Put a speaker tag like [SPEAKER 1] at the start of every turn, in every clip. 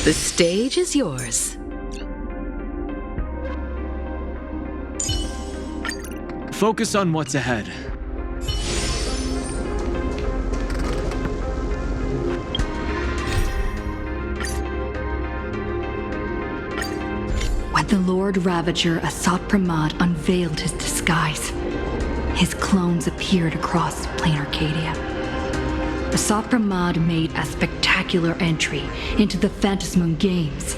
[SPEAKER 1] The stage is yours.
[SPEAKER 2] Focus on what's ahead.
[SPEAKER 3] When the Lord Ravager Astropolis unveiled his disguise, his clones appeared across Planarcadia. Astropolis made a spectacular entry into the Phantasmoon Games,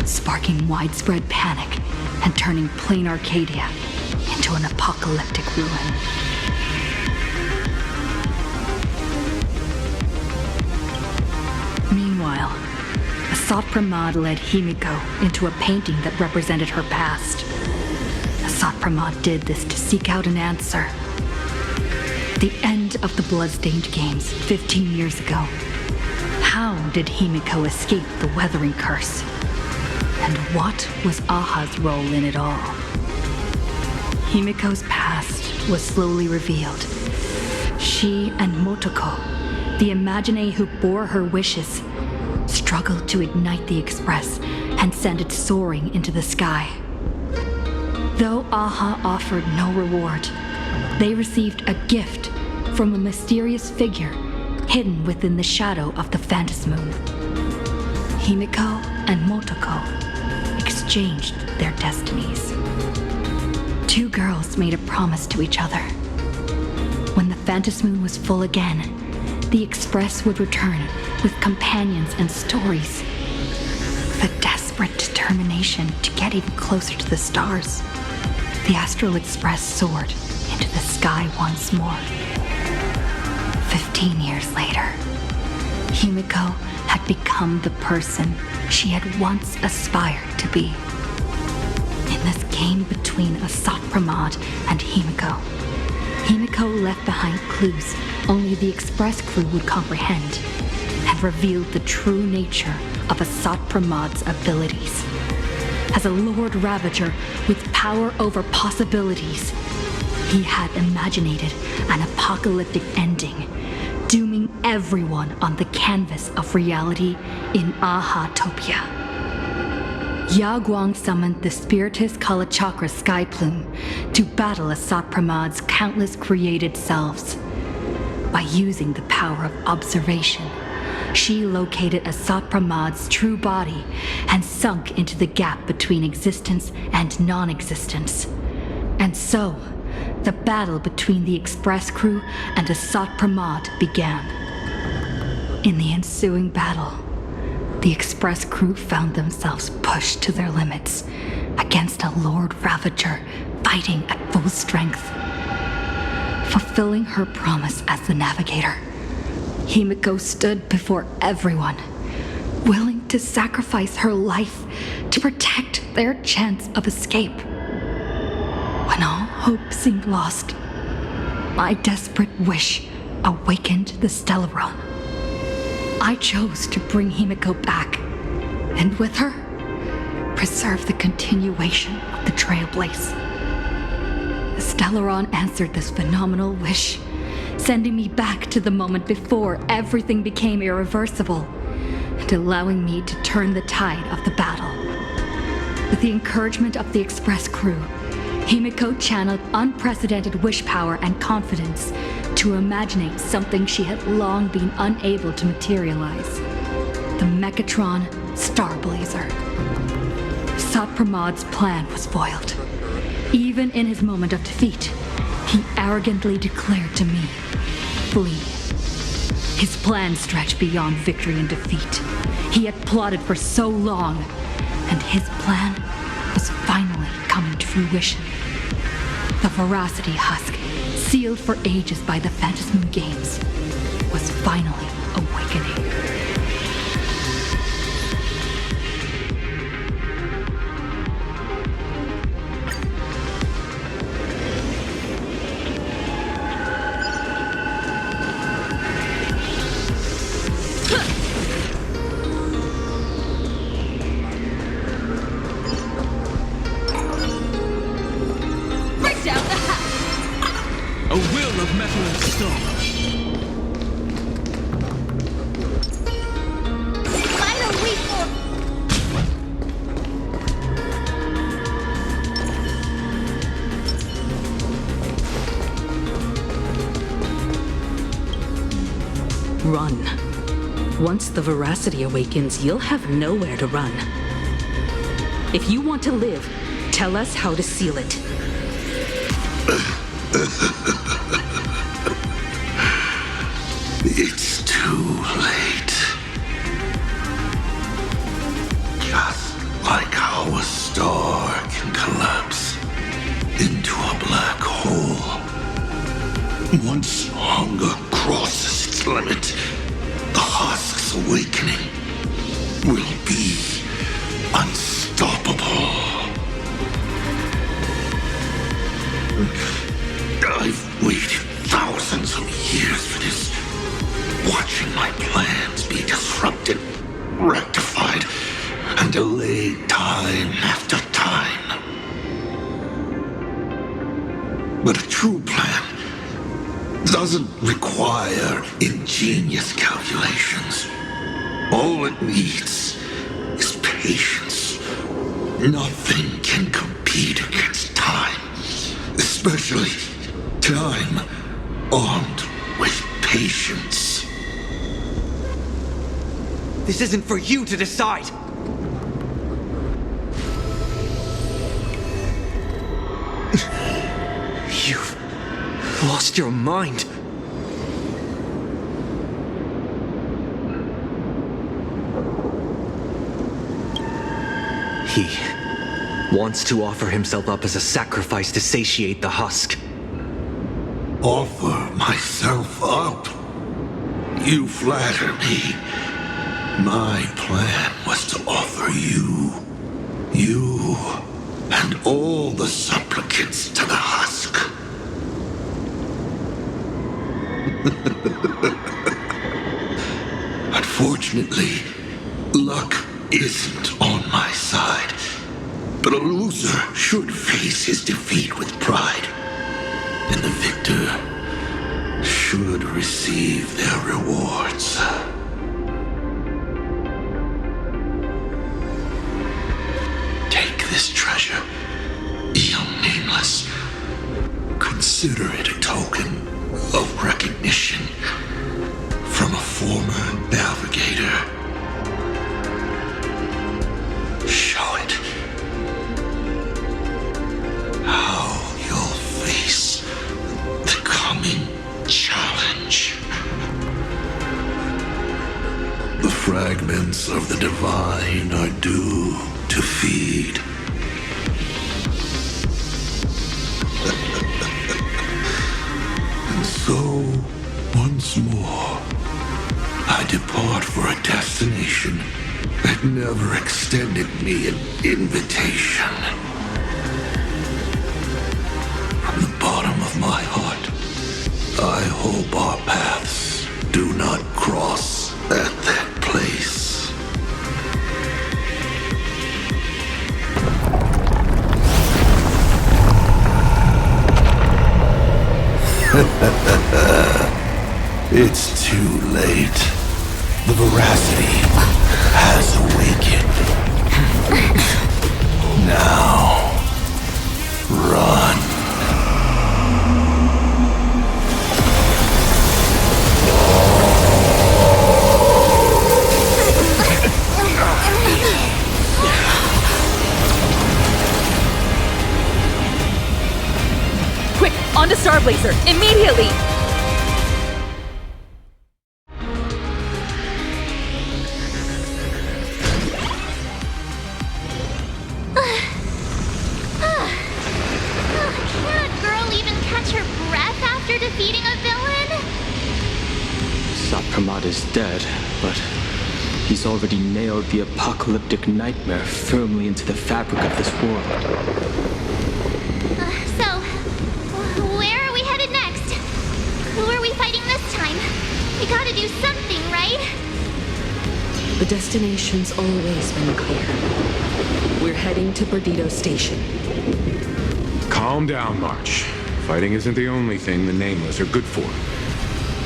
[SPEAKER 3] sparking widespread panic and turning Planarcadia into an apocalyptic ruin. Meanwhile, Astropolis led Himiko into a painting that represented her past. Astropolis did this to seek out an answer. The end of the Bloodstained Games 15 years ago. How did Himiko escape the weathering curse? And what was Aha's role in it all? Himiko's past was slowly revealed. She and Motoko, the Imagine who bore her wishes, struggled to ignite the Express and send it soaring into the sky. Though Aha offered no reward, they received a gift from a mysterious figure hidden within the shadow of the Phantasmoon. Himiko and Motoko exchanged their destinies. Two girls made a promise to each other. When the Phantasmoon was full again, the Express would return with companions and stories. The desperate determination to get even closer to the stars, the Astral Express soared into the sky once more. 15 years later, Himiko had become the person she had once aspired to be. In this game between Astropolis and Himiko, Himiko left behind clues only the Express crew would comprehend, and revealed the true nature of Astropolis' abilities. As a Lord Ravager with power over possibilities, he had imaginated an apocalyptic ending, dooming everyone on the canvas of reality in Ahatopia. Yaguang summoned the Spiritus Kalachakra Sky Plume to battle Astropolis' countless created selves. By using the power of observation, she located Astropolis' true body and sunk into the gap between existence and non-existence. And so, the battle between the Express crew and Astropolis began. In the ensuing battle, the Express crew found themselves pushed to their limits against a Lord Ravager fighting at full strength. Fulfilling her promise as the navigator, Himiko stood before everyone, willing to sacrifice her life to protect their chance of escape. When all hope seemed lost, my desperate wish awakened the Stellaron. I chose to bring Himiko back, and with her, preserve the continuation of the Trailblaze. The Stellaron answered this phenomenal wish, sending me back to the moment before everything became irreversible, and allowing me to turn the tide of the battle. With the encouragement of the Express crew, Himiko channeled unprecedented wish power and confidence to imaginate something she had long been unable to materialize. The Mechatron Starblazer. Astropolis' plan was foiled. Even in his moment of defeat, he arrogantly declared to me, "Flee." His plan stretched beyond victory and defeat. He had plotted for so long, and his plan was finally coming to fruition. The Veracity Husk, sealed for ages by the Phantasmoon Games, was finally awakening.
[SPEAKER 2] A will of metal and stone.
[SPEAKER 4] Final reform!
[SPEAKER 1] Run. Once the veracity awakens, you'll have nowhere to run. If you want to live, tell us how to seal it.
[SPEAKER 4] It's too late. Just like how a star can collapse into a black hole. Once hunger crosses its limit, the husk's awakening will be unstoppable. I've waited thousands of years for this, watching my plans be disrupted, rectified, and delayed time after time. But a true plan doesn't require ingenious calculations. All it needs is patience. Nothing can compete against time, especially time armed with patience.
[SPEAKER 5] This isn't for you to decide! You've lost your mind. He wants to offer himself up as a sacrifice to satiate the husk.
[SPEAKER 4] Offer myself up? You flatter me. My plan was to offer you and all the supplicants to the husk. Unfortunately, luck isn't on my side, but a loser should face his defeat with pride, and the victor should receive their rewards. Take this treasure, young nameless. Consider it a token of recognition from a former navigator. Show it how you'll face the coming challenge. The fragments of the divine are due to feed. And so, once more, I depart for a destination that never extended me an invitation. From the bottom of my heart, I hope our paths do not cross at that place. It's too late. The veracity has awakened. Now, run.
[SPEAKER 6] Quick, on to Starblazer, immediately!
[SPEAKER 7] Can't a girl even catch her breath after defeating a villain?
[SPEAKER 8] Sapramad is dead, but he's already nailed the apocalyptic nightmare firmly into the fabric of this world.
[SPEAKER 7] Where are we headed next? Who are we fighting this time? We gotta do something, right?
[SPEAKER 1] The destination's always been clear. We're heading to Perdido Station.
[SPEAKER 9] Calm down, March. Fighting isn't the only thing the Nameless are good for.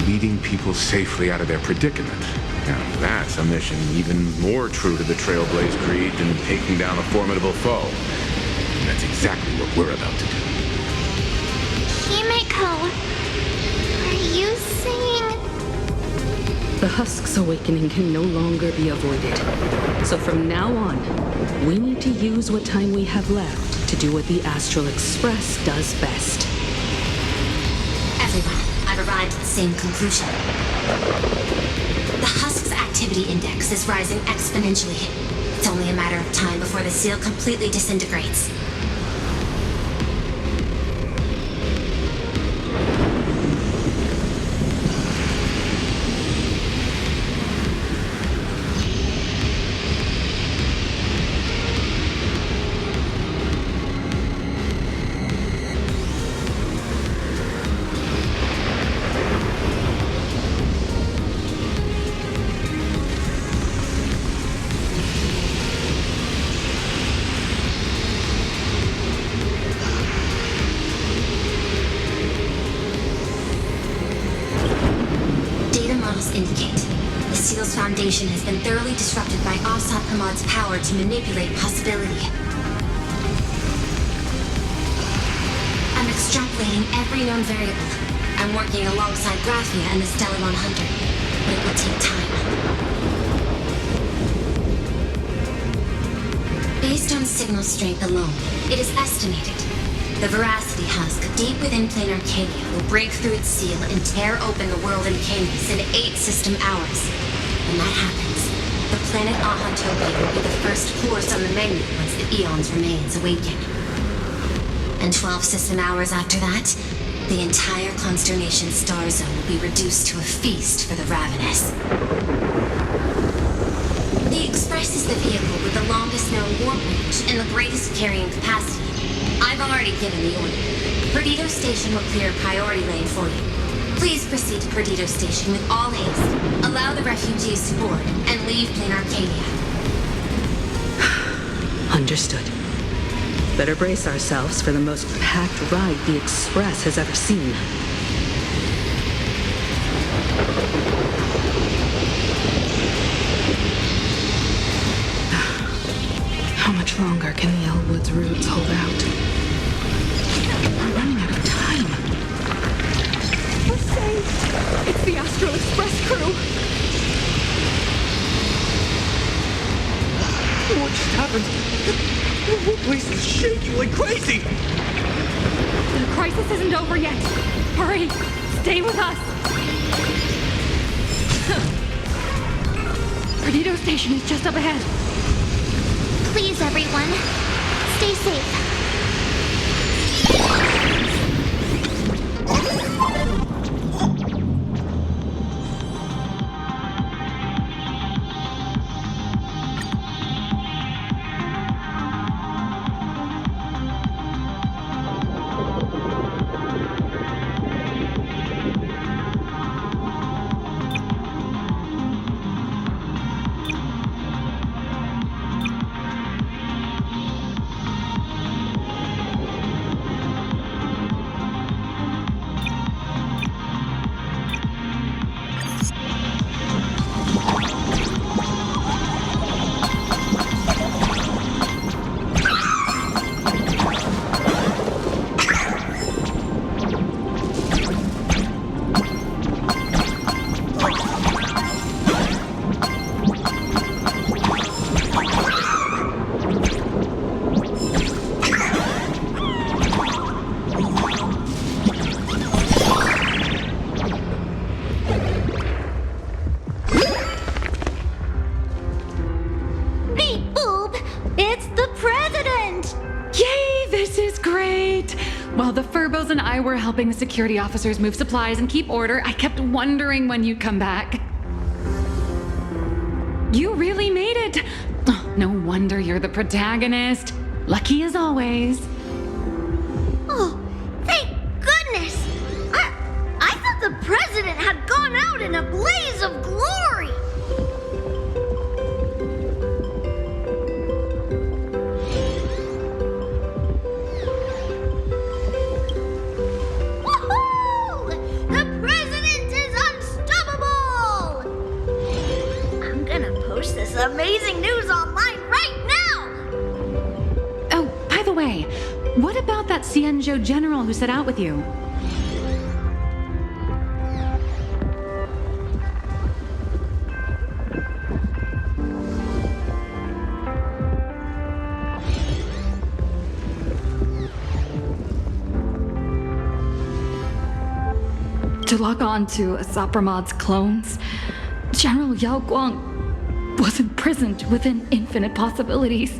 [SPEAKER 9] Leading people safely out of their predicament. Now, that's a mission even more true to the Trailblaze creed than taking down a formidable foe. And that's exactly what we're about to do.
[SPEAKER 7] Himeko, are you saying
[SPEAKER 1] The Husk's awakening can no longer be avoided. So from now on, we need to use what time we have left to do what the Astral Express does best.
[SPEAKER 10] Everyone, I've arrived at the same conclusion. The Husk's activity index is rising exponentially. It's only a matter of time before the seal completely disintegrates. Indicate the seal's foundation has been thoroughly disrupted by Astropolis' power to manipulate possibility. I'm extrapolating every known variable. I'm working alongside Graphia and the Stellamon Hunter, but it will take time. Based on signal strength alone, it is estimated the Veracity Husk, deep within Planarcadia, will break through its seal and tear open the world in Canis in 8 system hours. When that happens, the planet Ahantopia will be the first force on the menu once the Eon's remains awaken. And 12 system hours after that, the entire Consternation star zone will be reduced to a feast for the ravenous. The Express is the vehicle with the longest known warp range and the greatest carrying capacity. I've already given the order. Perdido Station will clear a priority lane for you. Please proceed to Perdido Station with all haste. Allow the refugees to board and leave Planarcadia.
[SPEAKER 1] Understood. Better brace ourselves for the most packed ride the Express has ever seen. How much longer can the Elwood's roots hold out? We're running out of time.
[SPEAKER 6] We're saved! It's the Astral Express crew!
[SPEAKER 5] What just happened? The whole place is shaking like crazy!
[SPEAKER 6] The crisis isn't over yet. Hurry! Stay with us! Perdido Station is just up ahead.
[SPEAKER 7] Please, everyone, stay safe.
[SPEAKER 6] While the Furbos and I were helping the security officers move supplies and keep order, I kept wondering when you'd come back. You really made it! Oh, no wonder you're the protagonist. Lucky as always.
[SPEAKER 11] Oh, thank goodness! I thought the president had gone out in a blaze of glory! Amazing news online right now!
[SPEAKER 6] Oh, by the way, what about that Cienjo general who set out with you?
[SPEAKER 3] to lock on to Astropolis' clones, General Yao Guang was imprisoned within infinite possibilities.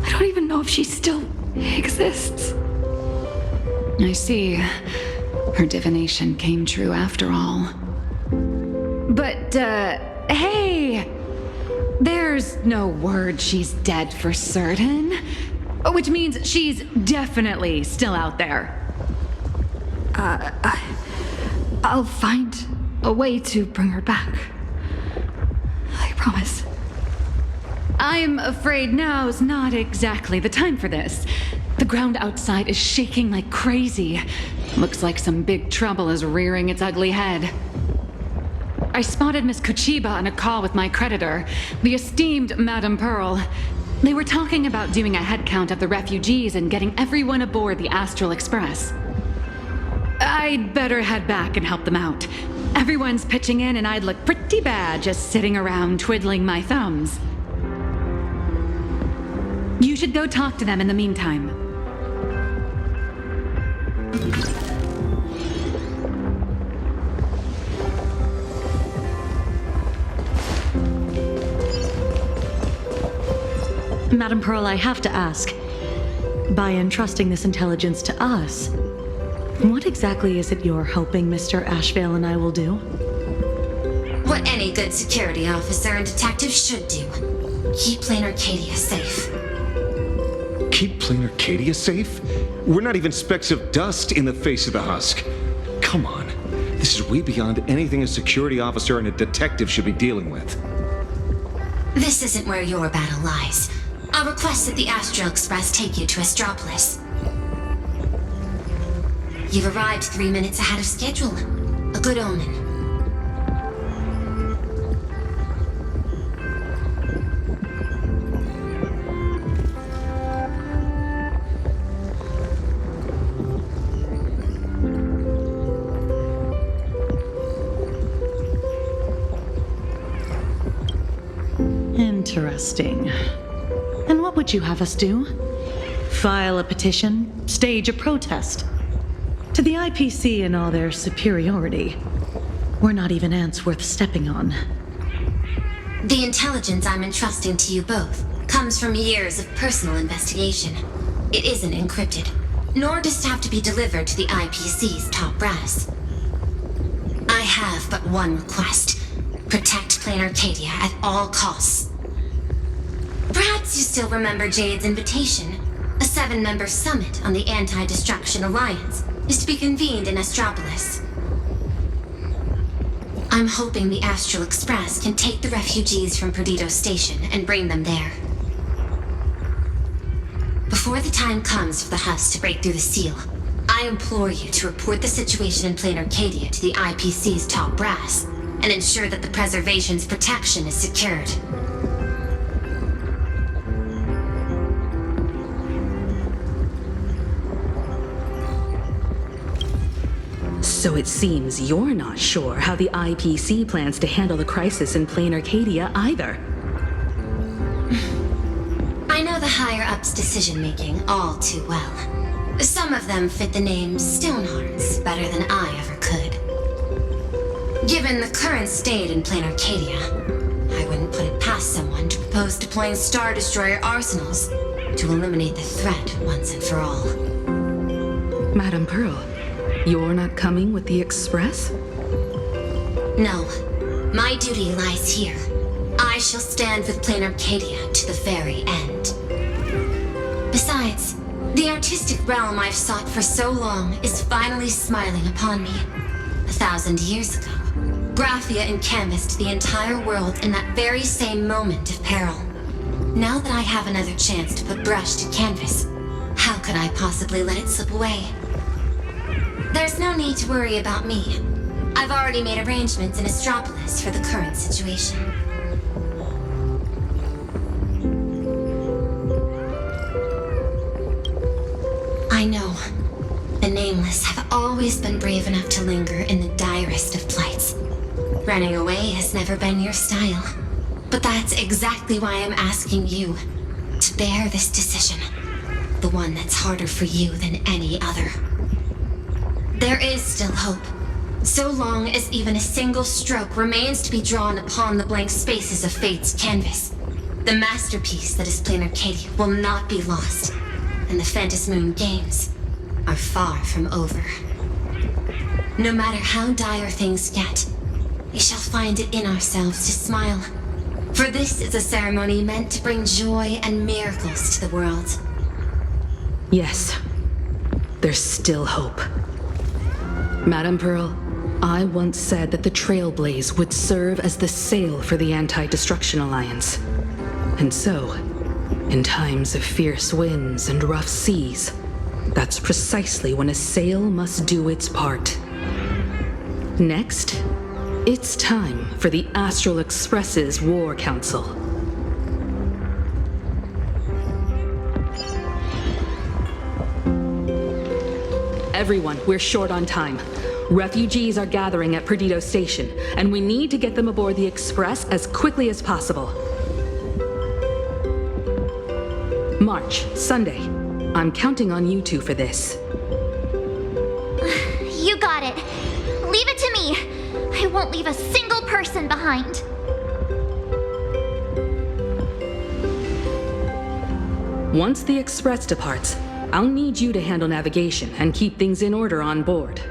[SPEAKER 3] I don't even know if she still exists.
[SPEAKER 6] I see. Her divination came true after all. But, hey! There's no word she's dead for certain. Which means she's definitely still out there.
[SPEAKER 3] I'll find a way to bring her back. I promise.
[SPEAKER 6] I'm afraid now's not exactly the time for this. The ground outside is shaking like crazy. Looks like some big trouble is rearing its ugly head. I spotted Miss Kuchiba on a call with my creditor, the esteemed Madame Pearl. They were talking about doing a head count of the refugees and getting everyone aboard the Astral Express. I'd better head back and help them out. Everyone's pitching in and I'd look pretty bad just sitting around twiddling my thumbs. You should go talk to them in the meantime.
[SPEAKER 12] Madam Pearl, I have to ask, by entrusting this intelligence to us, what exactly is it you're hoping Mr. Ashvale and I will do?
[SPEAKER 10] What any good security officer and detective should do. Keep Planarcadia safe.
[SPEAKER 13] Keep Planarcadia safe? We're not even specks of dust in the face of the husk. Come on. This is way beyond anything a security officer and a detective should be dealing with.
[SPEAKER 10] This isn't where your battle lies. I'll request that the Astral Express take you to Astropolis. You've arrived 3 minutes ahead of schedule. A good omen.
[SPEAKER 12] Interesting. And what would you have us do? File a petition? Stage a protest? To the IPC and all their superiority, we're not even ants worth stepping on.
[SPEAKER 10] The intelligence I'm entrusting to you both comes from years of personal investigation. It isn't encrypted, nor does it have to be delivered to the IPC's top brass. I have but one request. Protect Planarcadia at all costs. Perhaps you still remember Jade's invitation. A 7-member summit on the Anti-Destruction Alliance is to be convened in Astropolis. I'm hoping the Astral Express can take the refugees from Perdido Station and bring them there. Before the time comes for the husk to break through the seal, I implore you to report the situation in Planarcadia to the IPC's top brass and ensure that the preservation's protection is secured.
[SPEAKER 1] So it seems you're not sure how the IPC plans to handle the crisis in Planarcadia either.
[SPEAKER 10] I know the higher-ups' decision-making all too well. Some of them fit the name Stonehearts better than I ever could. Given the current state in Planarcadia, I wouldn't put it past someone to propose deploying Star Destroyer arsenals to eliminate the threat once and for all.
[SPEAKER 1] Madame Pearl, you're not coming with the Express?
[SPEAKER 10] No. My duty lies here. I shall stand with Planarcadia to the very end. Besides, the artistic realm I've sought for so long is finally smiling upon me. 1,000 years ago, Graphia encanvassed the entire world in that very same moment of peril. Now that I have another chance to put brush to canvas, how could I possibly let it slip away? There's no need to worry about me. I've already made arrangements in Astropolis for the current situation. I know. The Nameless have always been brave enough to linger in the direst of plights. Running away has never been your style. But that's exactly why I'm asking you to bear this decision. The one that's harder for you than any other. There is still hope. So long as even a single stroke remains to be drawn upon the blank spaces of fate's canvas, the masterpiece that is Planarcadia will not be lost, and the Phantom Moon Games are far from over. No matter how dire things get, we shall find it in ourselves to smile, for this is a ceremony meant to bring joy and miracles to the world.
[SPEAKER 1] Yes, there's still hope. Madame Pearl, I once said that the Trailblaze would serve as the sail for the Anti-Destruction Alliance. And so, in times of fierce winds and rough seas, that's precisely when a sail must do its part. Next, it's time for the Astral Express's War Council. Everyone, we're short on time. Refugees are gathering at Perdido Station, and we need to get them aboard the Express as quickly as possible. March, Sunday. I'm counting on you two for this.
[SPEAKER 7] You got it. Leave it to me. I won't leave a single person behind.
[SPEAKER 1] Once the Express departs, I'll need you to handle navigation and keep things in order on board.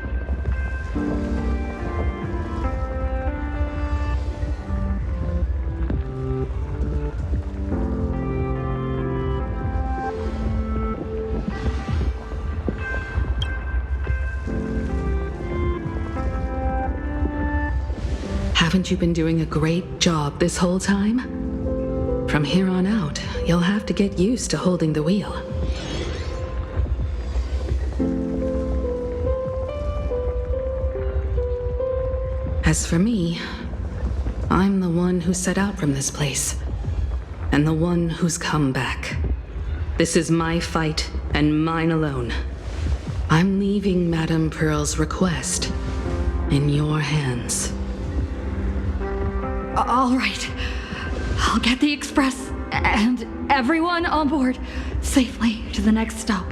[SPEAKER 1] Haven't you been doing a great job this whole time? From here on out, you'll have to get used to holding the wheel. As for me, I'm the one who set out from this place, and the one who's come back. This is my fight, and mine alone. I'm leaving Madame Pearl's request in your hands.
[SPEAKER 3] All right. I'll get the Express and everyone on board safely to the next stop.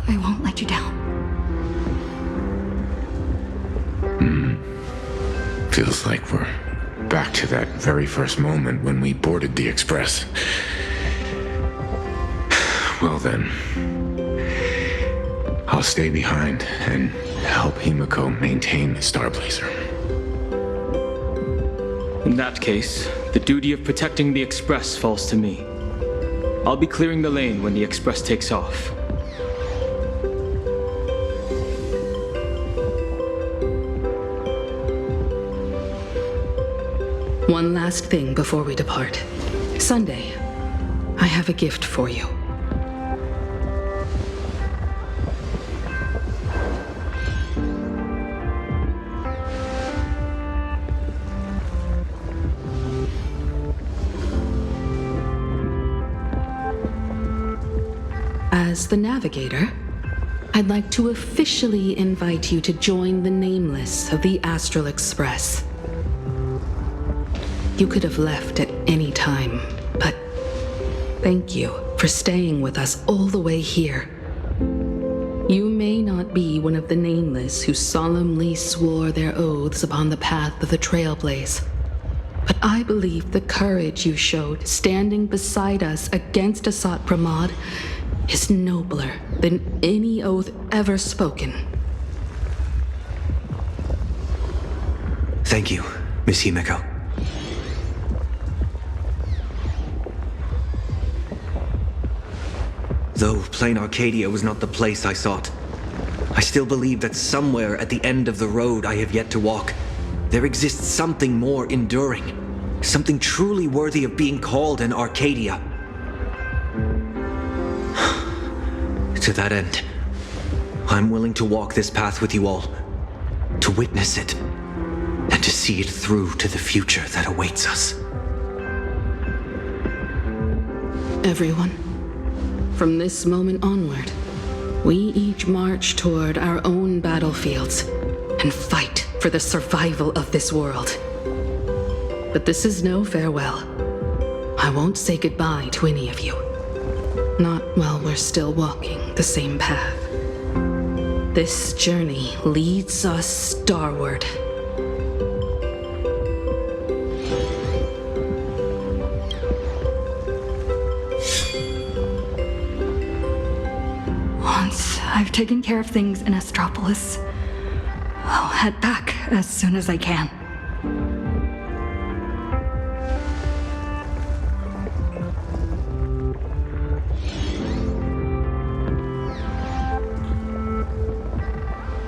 [SPEAKER 3] I won't let you down.
[SPEAKER 9] Feels like we're back to that very first moment when we boarded the Express. Well then, I'll stay behind and help Himiko maintain the Starblazer.
[SPEAKER 8] In that case, the duty of protecting the Express falls to me. I'll be clearing the lane when the Express takes off.
[SPEAKER 1] One last thing before we depart. Sunday, I have a gift for you. As the Navigator, I'd like to officially invite you to join the Nameless of the Astral Express. You could have left at any time, but thank you for staying with us all the way here. You may not be one of the Nameless who solemnly swore their oaths upon the path of the Trailblaze, but I believe the courage you showed standing beside us against Asat Pramod is nobler than any oath ever spoken.
[SPEAKER 5] Thank you, Miss Himiko. Though Planarcadia was not the place I sought, I still believe that somewhere at the end of the road I have yet to walk, there exists something more enduring, something truly worthy of being called an Arcadia. To that end, I'm willing to walk this path with you all, to witness it, and to see it through to the future that awaits us.
[SPEAKER 1] Everyone, from this moment onward, we each march toward our own battlefields and fight for the survival of this world. But this is no farewell. I won't say goodbye to any of you. Not while we're still walking the same path. This journey leads us starward.
[SPEAKER 3] Once I've taken care of things in Astropolis, I'll head back as soon as I can.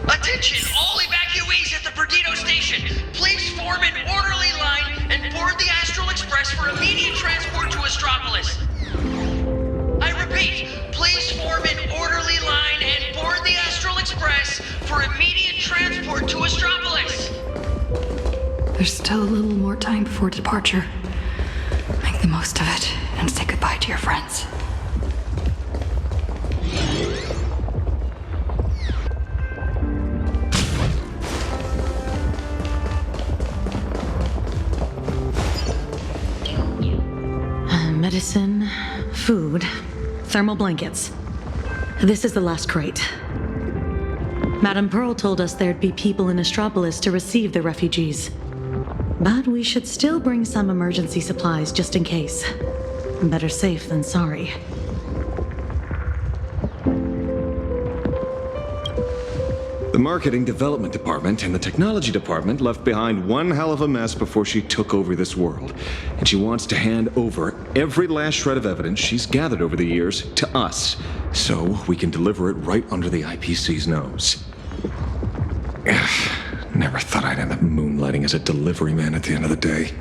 [SPEAKER 14] Attention, all evacuees at the Perdido station! Please form an orderly line and board the Astral Express for immediate transport to Astropolis. I repeat, please form an orderly line and board the Astral Express for immediate transport to Astropolis.
[SPEAKER 3] There's still a little more time before departure. Make the most of it and say goodbye to your friends.
[SPEAKER 12] Medicine, food, thermal blankets. This is the last crate. Madame Pearl told us there'd be people in Astropolis to receive the refugees. But we should still bring some emergency supplies just in case. Better safe than sorry.
[SPEAKER 13] The marketing development department and the technology department left behind one hell of a mess before she took over this world. And she wants to hand over every last shred of evidence she's gathered over the years to us, so we can deliver it right under the IPC's nose. Never thought I'd end up moonlighting as a delivery man at the end of the day.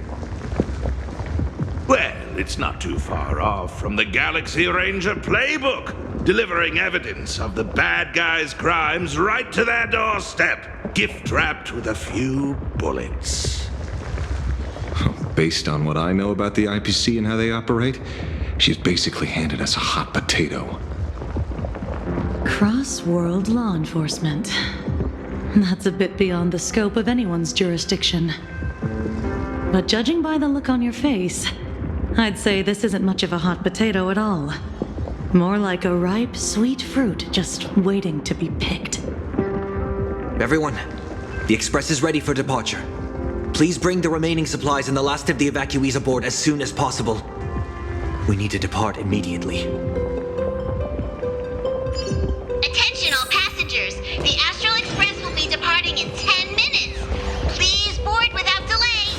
[SPEAKER 4] Well, it's not too far off from the Galaxy Ranger playbook, delivering evidence of the bad guys' crimes right to their doorstep, gift-wrapped with a few bullets.
[SPEAKER 13] Based on what I know about the IPC and how they operate, she's basically handed us a hot potato.
[SPEAKER 12] Cross-world law enforcement. That's a bit beyond the scope of anyone's jurisdiction. But judging by the look on your face, I'd say this isn't much of a hot potato at all. More like a ripe, sweet fruit just waiting to be picked.
[SPEAKER 5] Everyone, the Express is ready for departure. Please bring the remaining supplies and the last of the evacuees aboard as soon as possible. We need to depart immediately.
[SPEAKER 7] Attention all passengers! The Astral Express will be departing in 10 minutes. Please board without delay.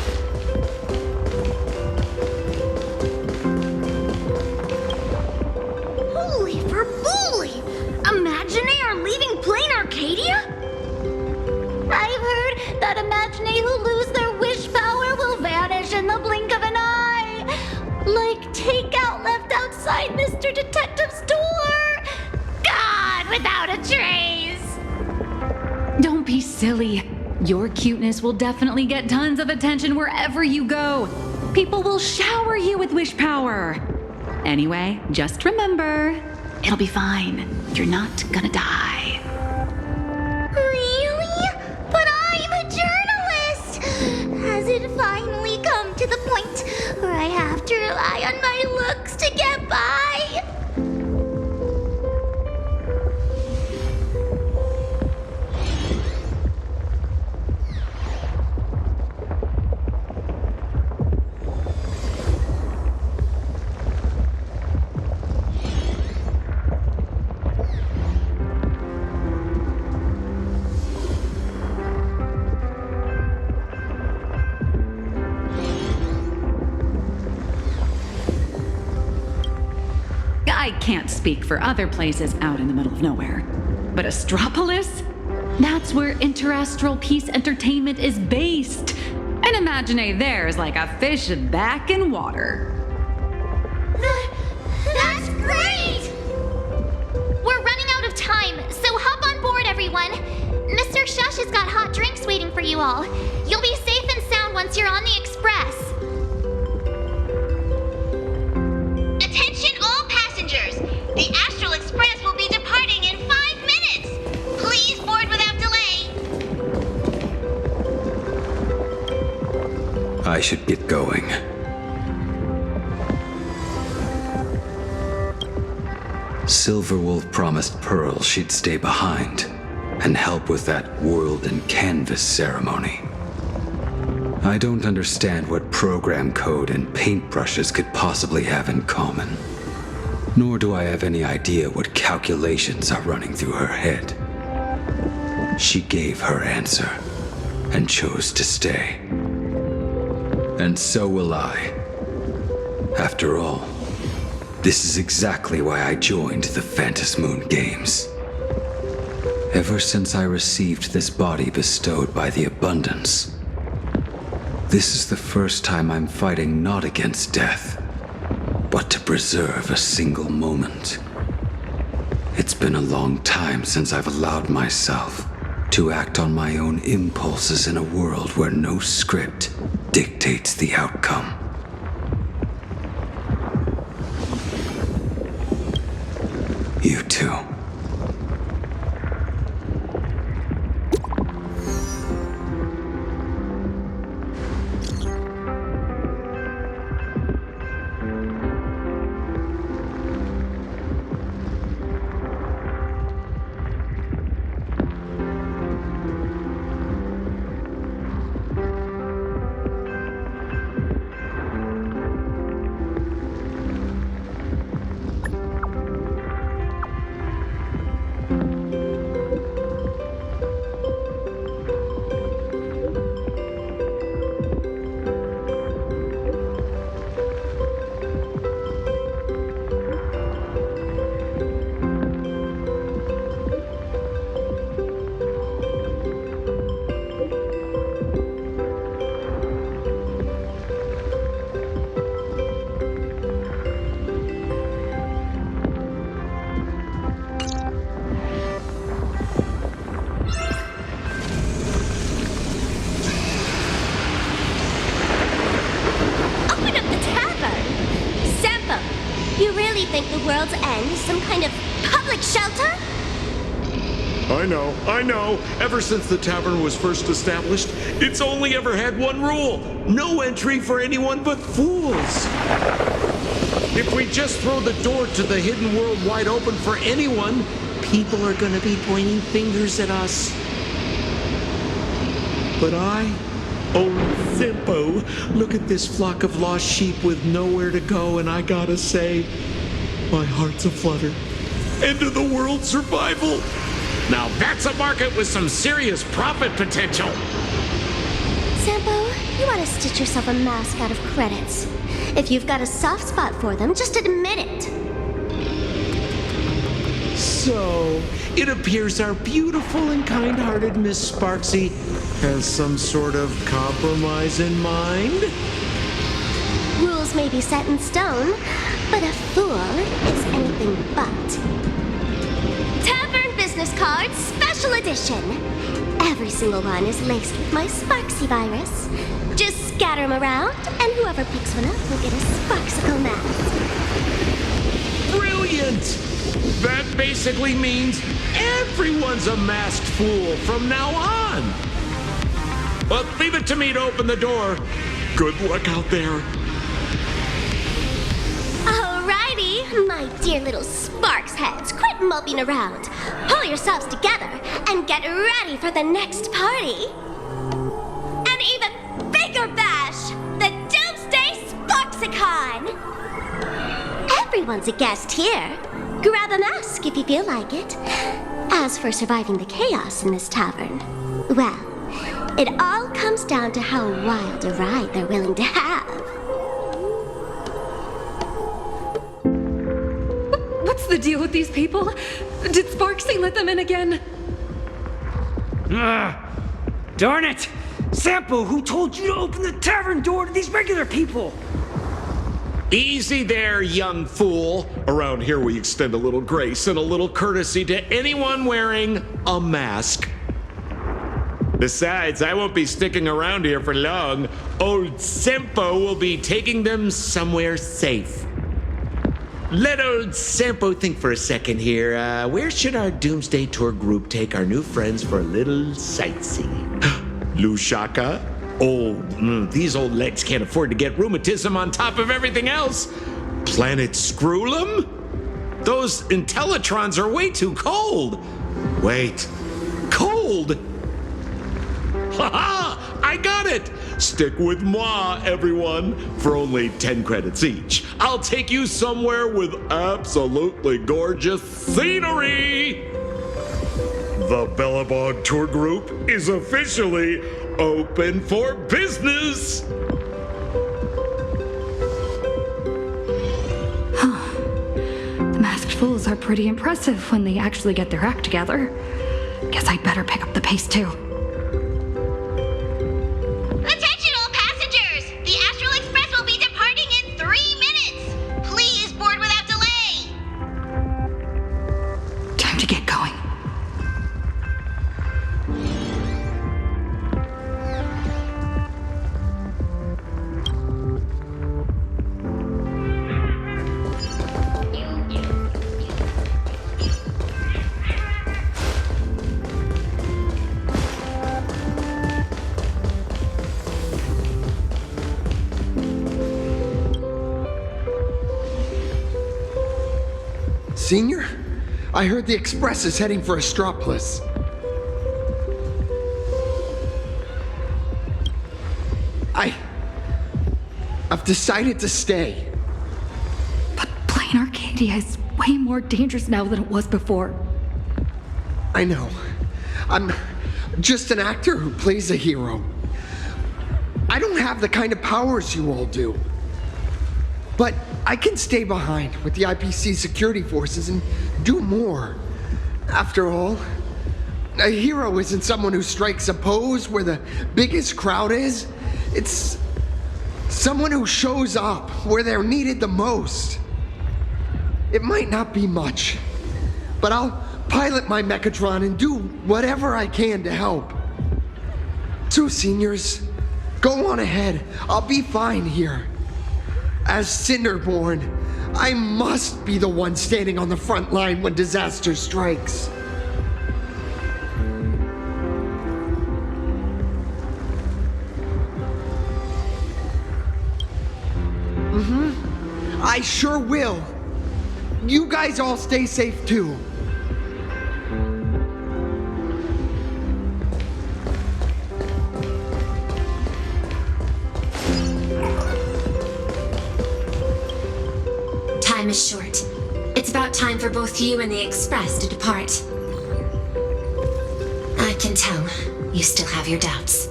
[SPEAKER 11] Holy for bully! Imagine are leaving Planarcadia? I've heard that Imagine who lose their wish power will vanish in the blink of an eye. Like takeout left outside Mr. Detective's door. God, without a trace.
[SPEAKER 6] Don't be silly. Your cuteness will definitely get tons of attention wherever you go. People will shower you with wish power. Anyway, just remember, it'll be fine. You're not gonna die.
[SPEAKER 11] Really? But I'm a journalist! Has it finally come to the point where I have to rely on my looks to get by?
[SPEAKER 6] I can't speak for other places out in the middle of nowhere. But Astropolis? That's where Interastral Peace Entertainment is based. And Imagine there's like a fish back in water.
[SPEAKER 7] That's great! We're running out of time, so hop on board, everyone. Mr. Shush has got hot drinks waiting for you all. You'll be safe and sound once you're on the Express. Attention all passengers! The Astral Express will be departing in 5 minutes! Please board without delay!
[SPEAKER 5] I should get going. Silverwolf promised Pearl she'd stay behind.
[SPEAKER 15] and help with that world and canvas ceremony. I don't understand what program code and paintbrushes could possibly have in common. Nor do I have any idea what calculations are running through her head. She gave her answer and chose to stay. And so will I. After all, this is exactly why I joined the Phantasmoon Games. Ever since I received this body bestowed by the Abundance, this is the first time I'm fighting not against death, but to preserve a single moment. It's been a long time since I've allowed myself to act on my own impulses in a world where no script dictates the outcome. You too.
[SPEAKER 11] World's End is some kind of public shelter?
[SPEAKER 16] I know. Ever since the tavern was first established, it's only ever had one rule. No entry for anyone but fools. If we just throw the door to the hidden world wide open for anyone, people are gonna be pointing fingers at us. But Simpo, look at this flock of lost sheep with nowhere to go, and I gotta say, my heart's aflutter. End of the world survival. Now that's a market with some serious profit potential.
[SPEAKER 11] Sampo, you ought to stitch yourself a mask out of credits. If you've got a soft spot for them, just admit it.
[SPEAKER 16] So, it appears our beautiful and kind-hearted Miss Sparksy has some sort of compromise in mind?
[SPEAKER 11] Rules may be set in stone, but a fool is anything but. Tavern business cards, special edition. Every single one is laced with my Sparksy virus. Just scatter them around, and whoever picks one up will get a Sparksicle mask.
[SPEAKER 16] Brilliant! That basically means everyone's a masked fool from now on. But leave it to me to open the door. Good luck out there.
[SPEAKER 11] Alrighty, my dear little Sparks heads, quit moping around. Pull yourselves together and get ready for the next party. An even bigger bash, the Doomsday Sparksicon. Everyone's a guest here. Grab a mask if you feel like it. As for surviving the chaos in this tavern, well, it all comes down to how wild a ride they're willing to have.
[SPEAKER 6] What's the deal with these people? Did Sparksy let them in again?
[SPEAKER 17] Darn it! Sampo, who told you to open the tavern door to these regular people?
[SPEAKER 16] Easy there, young fool. Around here we extend a little grace and a little courtesy to anyone wearing a mask. Besides, I won't be sticking around here for long. Old Sempo will be taking them somewhere safe. Let old Sempo think for a second here. Where should our Doomsday Tour group take our new friends for a little sightseeing? Lushaka? Oh, these old legs can't afford to get rheumatism on top of everything else. Planet Screwlum? Those Intellitrons are way too cold. Wait, gold. Haha! I got it! Stick with moi, everyone. For only 10 credits each, I'll take you somewhere with absolutely gorgeous scenery! The Bellabog Tour Group is officially open for business!
[SPEAKER 3] The masked fools are pretty impressive when they actually get their act together. Guess I'd better pick up the pace too.
[SPEAKER 7] Attention all passengers! The Astral Express will be departing in 3 minutes! Please board without delay!
[SPEAKER 3] Time to get going.
[SPEAKER 18] Senior? I heard the Express is heading for Astropolis. I've decided to stay.
[SPEAKER 3] But Planarcadia is way more dangerous now than it was before.
[SPEAKER 18] I know. I'm just an actor who plays a hero. I don't have the kind of powers you all do. But I can stay behind with the IPC security forces and do more. After all, a hero isn't someone who strikes a pose where the biggest crowd is. It's someone who shows up where they're needed the most. It might not be much, but I'll pilot my Mechatron and do whatever I can to help. So, seniors, go on ahead. I'll be fine here. As Cinderborn, I must be the one standing on the front line when disaster strikes. I sure will. You guys all stay safe too.
[SPEAKER 10] Time is short. It's about time for both you and the Express to depart. I can tell you still have your doubts.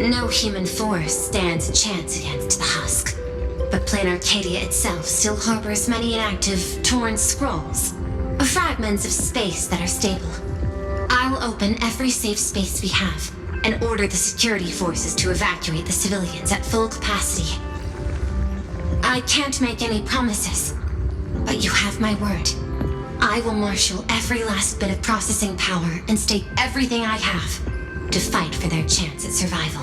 [SPEAKER 10] No human force stands a chance against the husk, but Planarcadia itself still harbors many inactive, torn scrolls, fragments of space that are stable. I'll open every safe space we have and order the security forces to evacuate the civilians at full capacity. I can't make any promises, but you have my word. I will marshal every last bit of processing power and stake everything I have to fight for their chance at survival.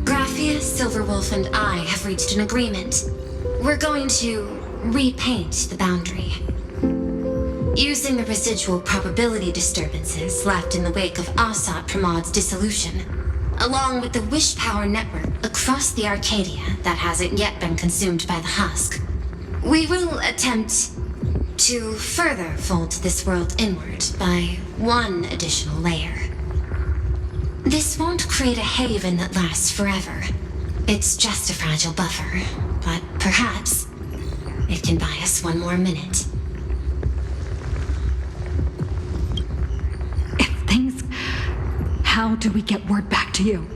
[SPEAKER 10] Graphia, Silverwolf, and I have reached an agreement. We're going to repaint the boundary. Using the residual probability disturbances left in the wake of Astropolis' dissolution, along with the wish power network across the Arcadia that hasn't yet been consumed by the husk, we will attempt to further fold this world inward by one additional layer. This won't create a haven that lasts forever. It's just a fragile buffer, but perhaps it can buy us one more minute.
[SPEAKER 3] How do we get word back to you?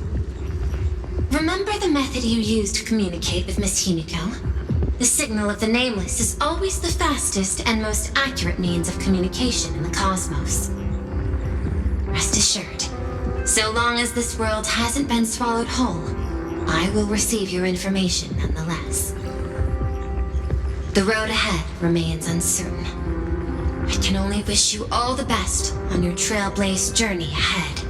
[SPEAKER 10] Remember the method you used to communicate with Miss Himiko? The signal of the Nameless is always the fastest and most accurate means of communication in the cosmos. Rest assured, so long as this world hasn't been swallowed whole, I will receive your information nonetheless. The road ahead remains uncertain. I can only wish you all the best on your trailblaze journey ahead.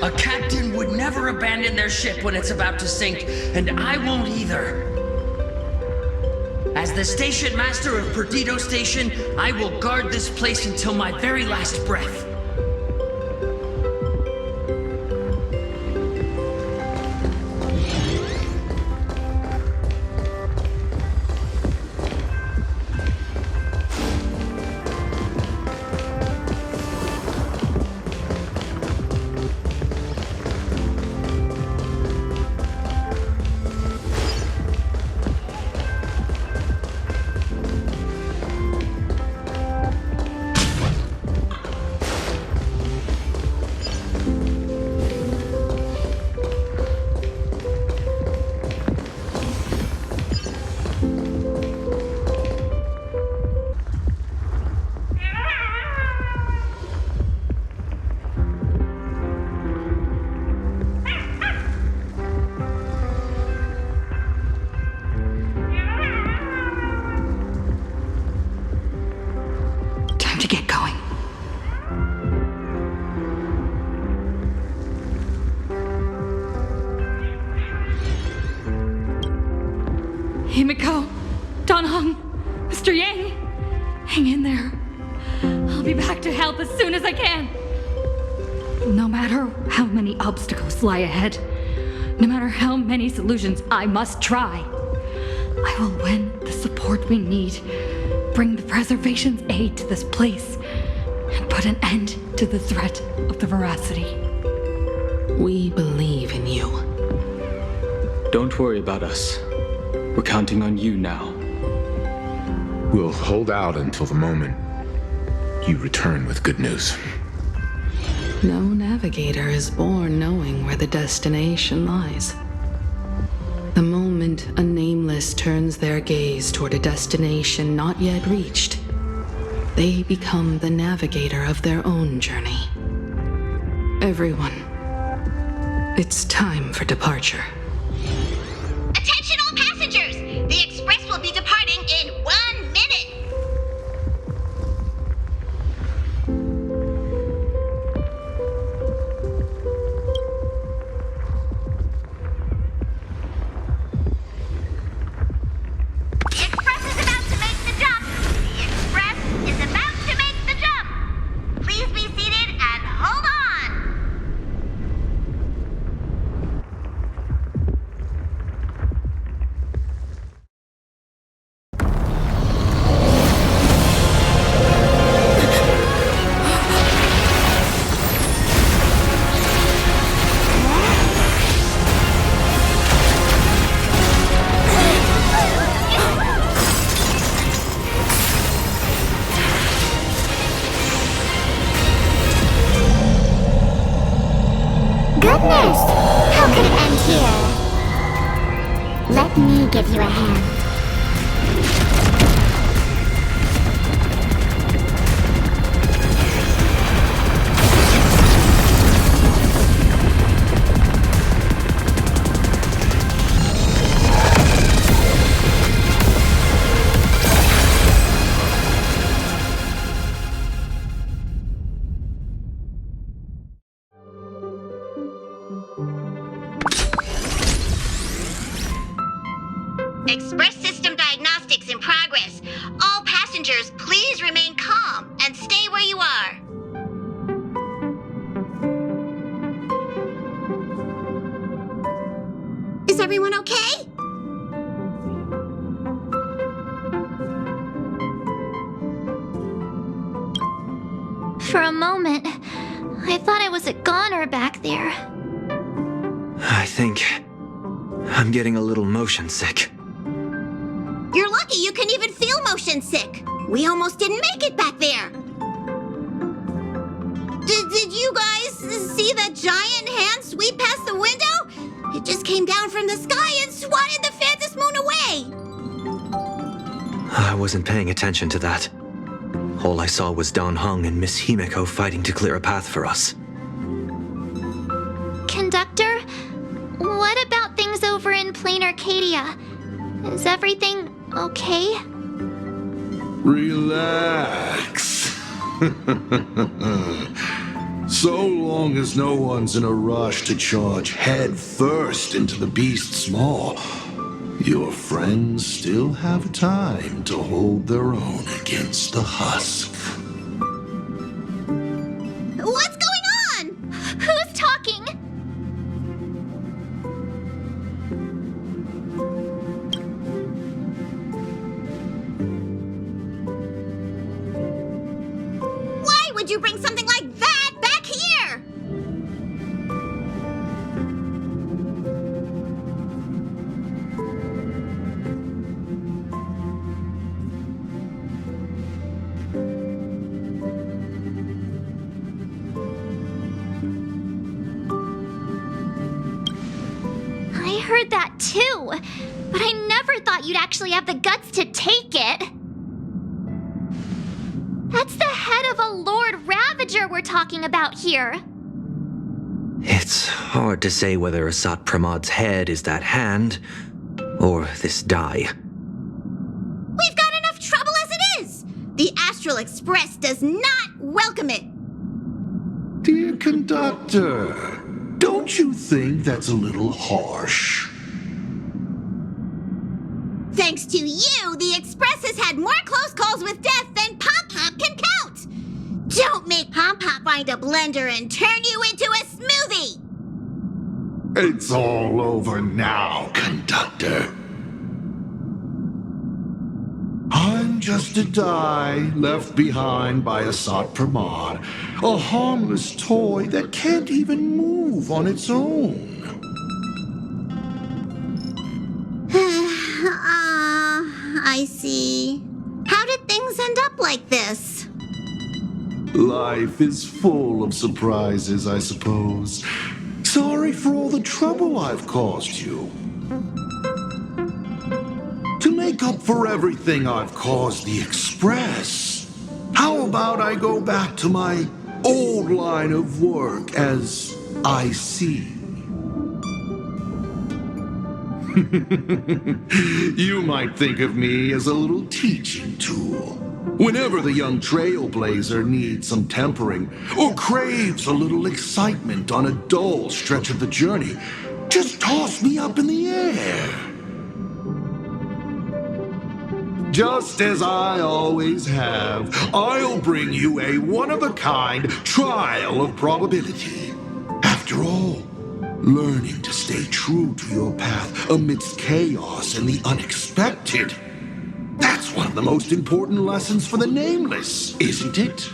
[SPEAKER 14] A captain would never abandon their ship when it's about to sink, and I won't either. As the station master of Perdido Station, I will guard this place until my very last breath.
[SPEAKER 3] Time to get going.
[SPEAKER 6] Himiko, Don Hong, Mr. Yang, hang in there. I'll be back to help as soon as I can.
[SPEAKER 3] No matter how many obstacles lie ahead, no matter how many solutions I must try, I will win the support we need, bring the preservation's aid to this place, and put an end to the threat of the veracity.
[SPEAKER 1] We believe in you.
[SPEAKER 8] Don't worry about us. We're counting on you now.
[SPEAKER 9] We'll hold out until the moment you return with good news.
[SPEAKER 1] No navigator is born knowing where the destination lies. The moment a nameless turns their gaze toward a destination not yet reached, they become the navigator of their own journey. Everyone, it's time for departure.
[SPEAKER 7] Attention all passengers! The express will be departing in 1 minute! The express is about to make the jump! The express is about to make the jump! Please be seated and hold on!
[SPEAKER 11] Goodness! How could it end here? Let me give you a hand. Express system diagnostics in progress. All passengers, please remain calm and stay where you are. Is everyone okay? For a moment, I thought I was a goner back there.
[SPEAKER 5] I think I'm getting a little motion sick.
[SPEAKER 11] You're lucky you can even feel motion sick. We almost didn't make it back there. Did you guys see that giant hand sweep past the window? It just came down from the sky and swatted the Phantom Moon away.
[SPEAKER 5] I wasn't paying attention to that. All I saw was Don Hong and Miss Himiko fighting to clear a path for us.
[SPEAKER 7] Conductor, what about things over in Planarcadia? Is everything okay?
[SPEAKER 4] Relax. So long as no one's in a rush to charge head first into the beast's maw, your friends still have time to hold their own against the husk.
[SPEAKER 11] What's going on?
[SPEAKER 7] Who's talking?
[SPEAKER 11] Why would you bring something like that back here?
[SPEAKER 7] I heard that too, but I never thought you'd actually have the guts to take it. That's the head of a Lord Ravager we're talking about here.
[SPEAKER 5] It's hard to say whether Asat Pramad's head is that hand, or this die.
[SPEAKER 11] We've got enough trouble as it is. The Astral Express does not welcome it.
[SPEAKER 4] Dear conductor, don't you think that's a little harsh?
[SPEAKER 11] Thanks to you, the Express has had more close calls with death than Pop Pop can count. Don't make Pop Pop find a blender and turn you into a smoothie.
[SPEAKER 4] It's all over now, conductor. I'm just a die left behind by Asat Pramad, a harmless toy that can't even move on its own.
[SPEAKER 11] I see. How did things end up like this?
[SPEAKER 4] Life is full of surprises, I suppose. Sorry for all the trouble I've caused you. To make up for everything I've caused the Express, how about I go back to my old line of work as IC? You might think of me as a little teaching tool. Whenever the young trailblazer needs some tempering or craves a little excitement on a dull stretch of the journey, just toss me up in the air. Just as I always have, I'll bring you a one-of-a-kind trial of probability. After all, learning to stay true to your path amidst chaos and the unexpected, that's one of the most important lessons for the Nameless, isn't it?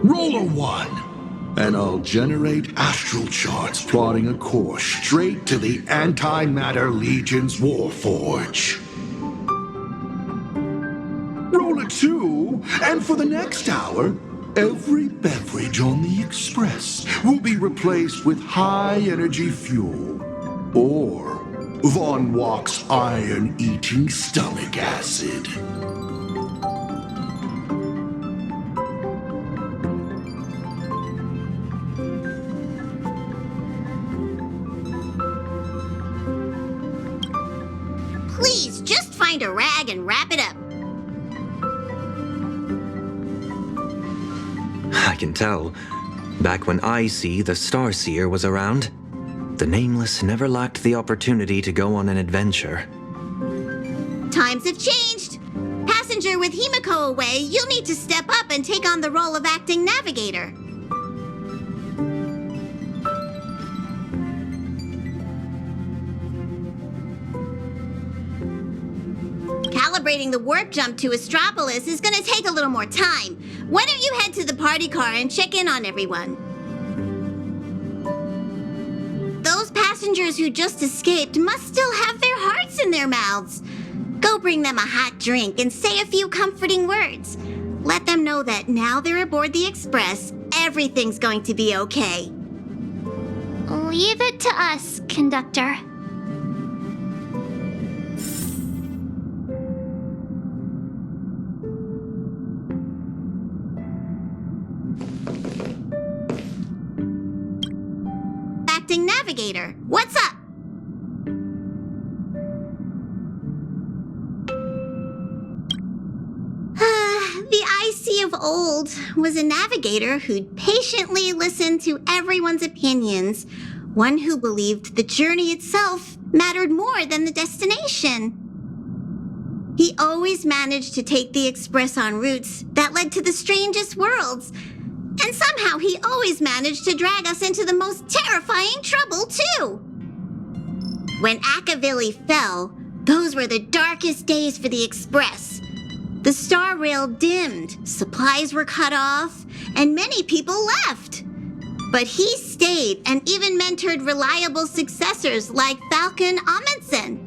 [SPEAKER 4] Roll a 1, and I'll generate astral charts plotting a course straight to the Antimatter Legion's Warforge. Roll a 2, and for the next hour, every beverage on the Express will be replaced with high-energy fuel, or Von Walk's iron-eating stomach acid.
[SPEAKER 11] Please, just find a rag and wrap it up.
[SPEAKER 5] I can tell. Back when IC, the Starseer, was around, the Nameless never lacked the opportunity to go on an adventure.
[SPEAKER 11] Times have changed. Passenger with Himiko away, you'll need to step up and take on the role of acting navigator. Calibrating the warp jump to Astropolis is gonna take a little more time. Why don't you head to the party car and check in on everyone? Those passengers who just escaped must still have their hearts in their mouths. Go bring them a hot drink and say a few comforting words. Let them know that now they're aboard the Express, everything's going to be okay.
[SPEAKER 7] Leave it to us, conductor.
[SPEAKER 11] Acting navigator, what's up? The IC of old was a navigator who'd patiently listen to everyone's opinions, one who believed the journey itself mattered more than the destination. He always managed to take the express on routes that led to the strangest worlds, and somehow he always managed to drag us into the most terrifying trouble, too. When Akavili fell, those were the darkest days for the express. The star rail dimmed, supplies were cut off, and many people left. But he stayed and even mentored reliable successors like Falcon Amundsen.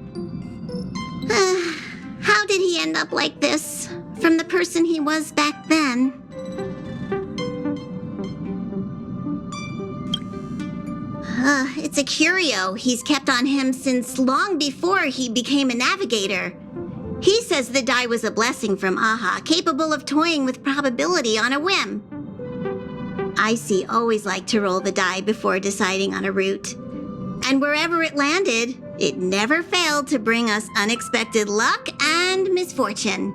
[SPEAKER 11] How did he end up like this, from the person he was back then? It's a curio he's kept on him since long before he became a navigator. He says the die was a blessing from Aha, capable of toying with probability on a whim. Icy always liked to roll the die before deciding on a route. And wherever it landed, it never failed to bring us unexpected luck and misfortune.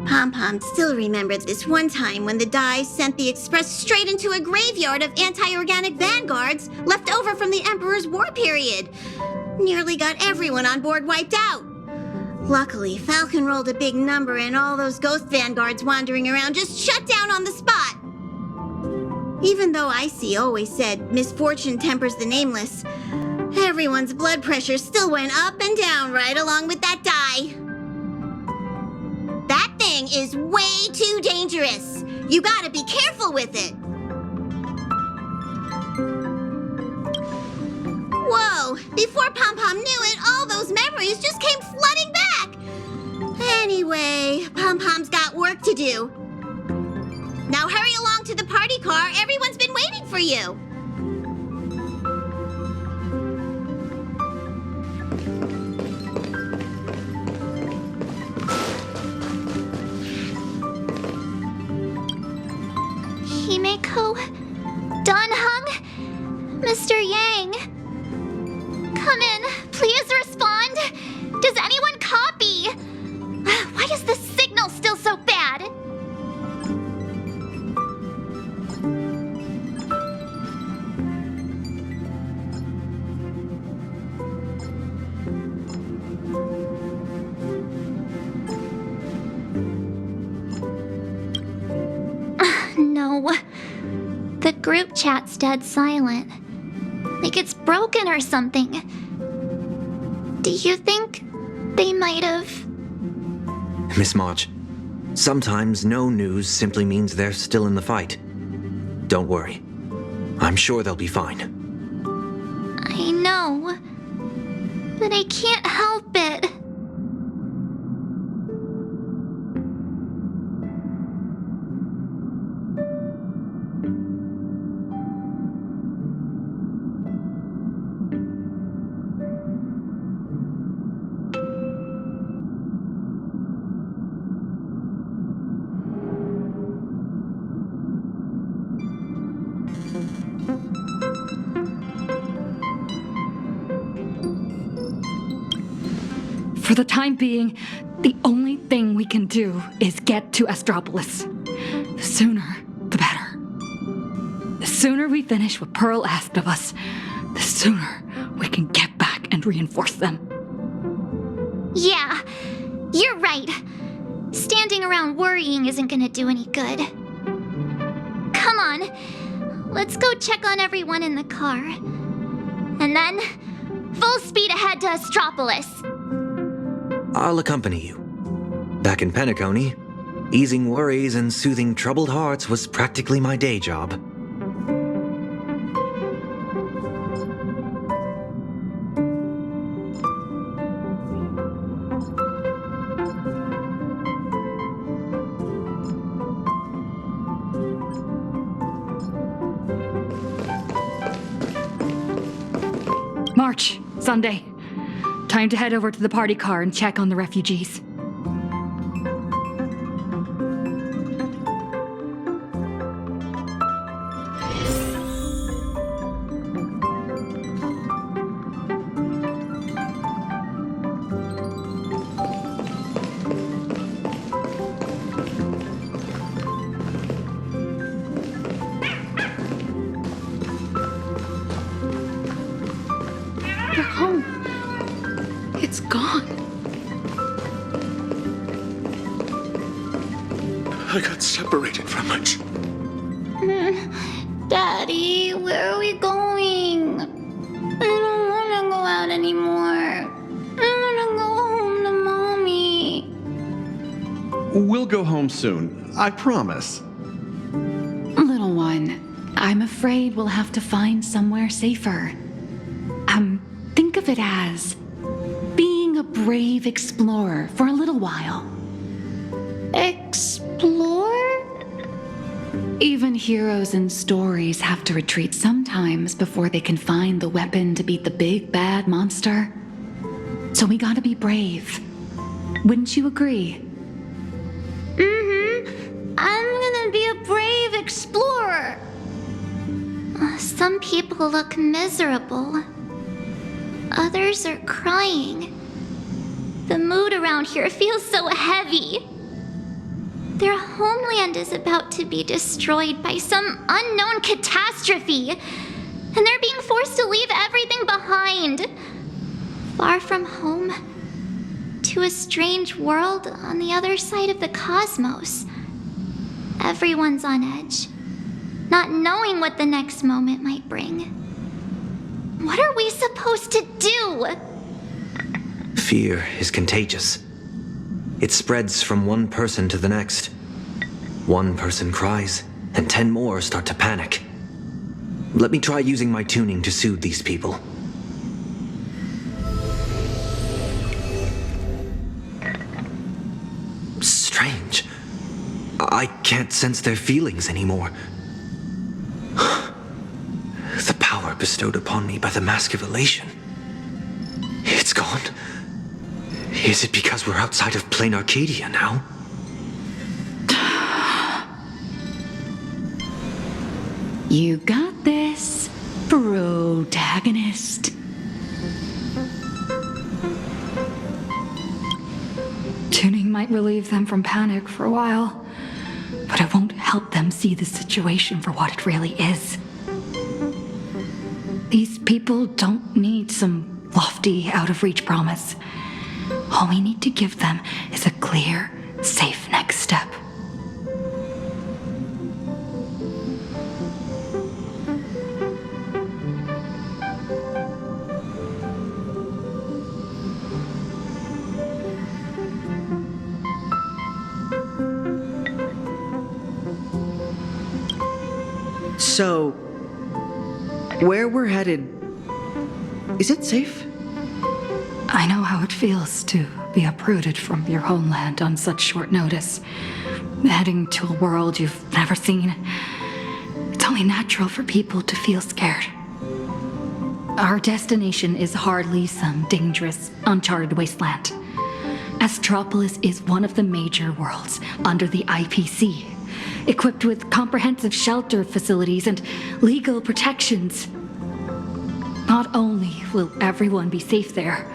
[SPEAKER 11] Pom-Pom still remembers this one time when the die sent the express straight into a graveyard of anti-organic vanguards left over from the Emperor's war period. Nearly got everyone on board wiped out. Luckily, Falcon rolled a big number and all those ghost vanguards wandering around just shut down on the spot. Even though Icy always said misfortune tempers the nameless, everyone's blood pressure still went up and down right along with that die. That thing is way too dangerous. You gotta be careful with it. Whoa, before Pom-Pom knew it, all those memories just came flooding back. Anyway, Pom-Pom's got work to do. Now hurry along to the party car. Everyone's been waiting for you.
[SPEAKER 7] Himeko, Donhung, Mr. Yang. Come in, please respond. Does anyone copy? Why is the signal still so bad? No. The group chat's dead silent. Like it's broken or something. Do you think they might have...
[SPEAKER 5] Miss March, sometimes no news simply means they're still in the fight. Don't worry. I'm sure they'll be fine.
[SPEAKER 7] I know. But I can't help it.
[SPEAKER 3] For the time being, the only thing we can do is get to Astropolis. The sooner, the better. The sooner we finish what Pearl asked of us, the sooner we can get back and reinforce them.
[SPEAKER 7] Yeah, you're right. Standing around worrying isn't gonna do any good. Come on, let's go check on everyone in the car. And then, full speed ahead to Astropolis.
[SPEAKER 5] I'll accompany you. Back in Penacony, easing worries and soothing troubled hearts was practically my day job.
[SPEAKER 3] March, Sunday. Time to head over to the party car and check on the refugees.
[SPEAKER 1] Your home. It's gone.
[SPEAKER 4] I got separated from it.
[SPEAKER 11] Daddy, where are we going? I don't want to go out anymore. I want to go home to Mommy.
[SPEAKER 19] We'll go home soon, I promise.
[SPEAKER 6] Little one, I'm afraid we'll have to find somewhere safer. Think of it as being a brave explorer for a little while.
[SPEAKER 11] Explore?
[SPEAKER 6] Even heroes in stories have to retreat sometimes before they can find the weapon to beat the big bad monster. So we gotta be brave. Wouldn't you agree?
[SPEAKER 11] I'm gonna be a brave explorer.
[SPEAKER 7] Some people look miserable. Others are crying. The mood around here feels so heavy. Their homeland is about to be destroyed by some unknown catastrophe, and they're being forced to leave everything behind. Far from home, to a strange world on the other side of the cosmos. Everyone's on edge, not knowing what the next moment might bring. What are we supposed to do?
[SPEAKER 5] Fear is contagious. It spreads from one person to the next. One person cries, and 10 more start to panic. Let me try using my tuning to soothe these people. Strange. I can't sense their feelings anymore. The power bestowed upon me by the Mask of Elation. It's gone. Is it because we're outside of Planarcadia now?
[SPEAKER 6] You got this, protagonist. Tuning might relieve them from panic for a while, but it won't help them see the situation for what it really is. These people don't need some lofty, out-of-reach promise. All we need to give them is a clear, safe next step.
[SPEAKER 20] So, where we're headed, is it safe?
[SPEAKER 3] I know how it feels to be uprooted from your homeland on such short notice, heading to a world you've never seen. It's only natural for people to feel scared. Our destination is hardly some dangerous, uncharted wasteland. Astropolis is one of the major worlds under the IPC, equipped with comprehensive shelter facilities and legal protections. Not only will everyone be safe there,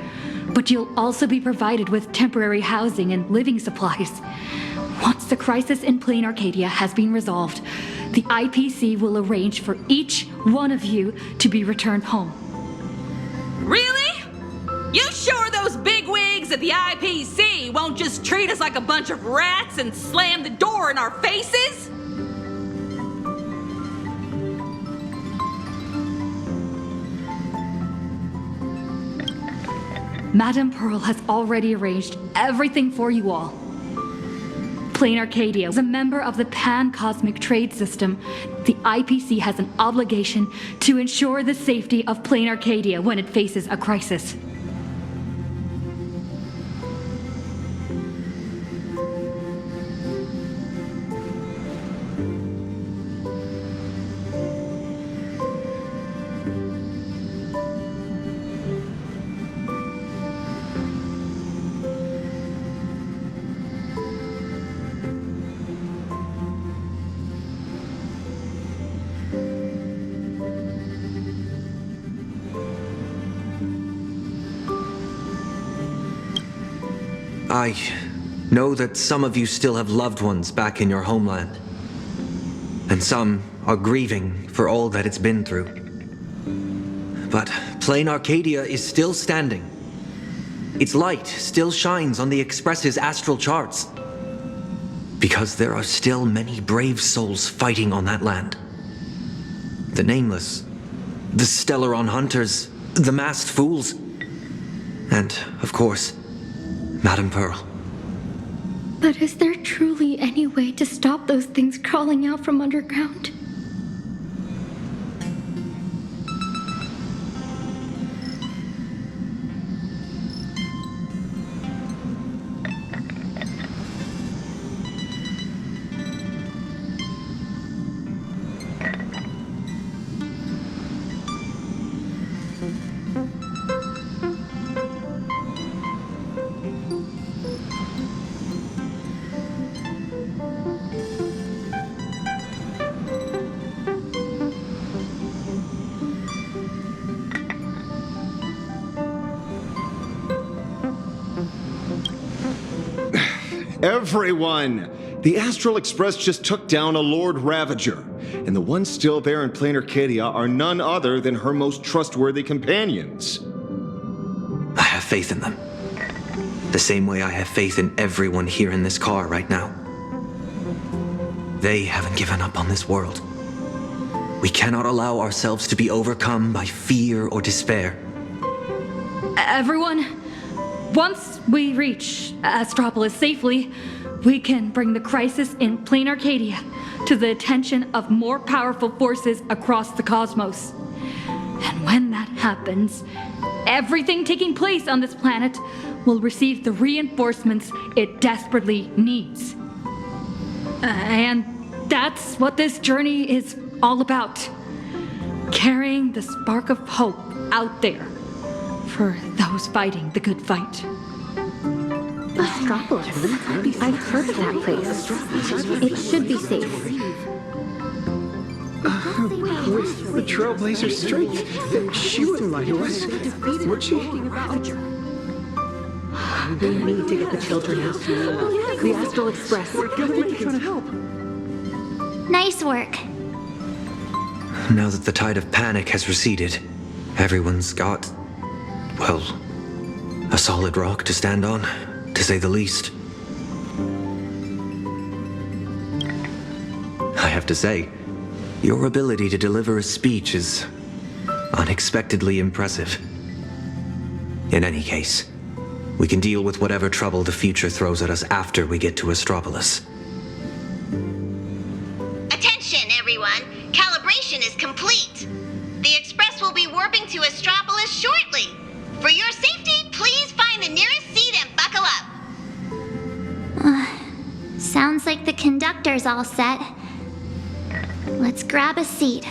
[SPEAKER 3] but you'll also be provided with temporary housing and living supplies. Once the crisis in Planarcadia has been resolved, the IPC will arrange for each one of you to be returned home.
[SPEAKER 21] Really? You sure those bigwigs at the IPC won't just treat us like a bunch of rats and slam the door in our faces?
[SPEAKER 3] Madame Pearl has already arranged everything for you all. Planarcadia is a member of the Pan-Cosmic Trade System. The IPC has an obligation to ensure the safety of Planarcadia when it faces a crisis.
[SPEAKER 5] I know that some of you still have loved ones back in your homeland, and some are grieving for all that it's been through. but Planarcadia is still standing. Its light still shines on the Express's astral charts. Because there are still many brave souls fighting on that land. The Nameless, the Stellaron Hunters, the Masked Fools, and, of course, Madame Pearl.
[SPEAKER 11] But is there truly any way to stop those things crawling out from underground?
[SPEAKER 13] Everyone! The Astral Express just took down a Lord Ravager, and the ones still there in Planarcadia are none other than her most trustworthy companions.
[SPEAKER 5] I have faith in them. The same way I have faith in everyone here in this car right now. They haven't given up on this world. We cannot allow ourselves to be overcome by fear or despair.
[SPEAKER 3] Everyone, once we reach Astropolis safely, we can bring the crisis in Planarcadia to the attention of more powerful forces across the cosmos. And when that happens, everything taking place on this planet will receive the reinforcements it desperately needs. And that's what this journey is all about. Carrying the spark of hope out there for those fighting the good fight.
[SPEAKER 11] Astropolis. I've heard of that place. It should be safe.
[SPEAKER 2] With the Trailblazer's strength, she wouldn't lie to us, would she?
[SPEAKER 1] We need to get the children out. The Astral Express.
[SPEAKER 2] We're trying to help.
[SPEAKER 7] Nice work.
[SPEAKER 5] Now that the tide of panic has receded, everyone's got, well, a solid rock to stand on, to say the least. I have to say, your ability to deliver a speech is unexpectedly impressive. In any case, we can deal with whatever trouble the future throws at us after we get to Astropolis.
[SPEAKER 22] Attention, everyone! Calibration is complete. The Express will be warping to Astropolis shortly. For your safety, please find the nearest seat and buckle up.
[SPEAKER 7] Sounds like the conductor's all set. Let's grab a seat.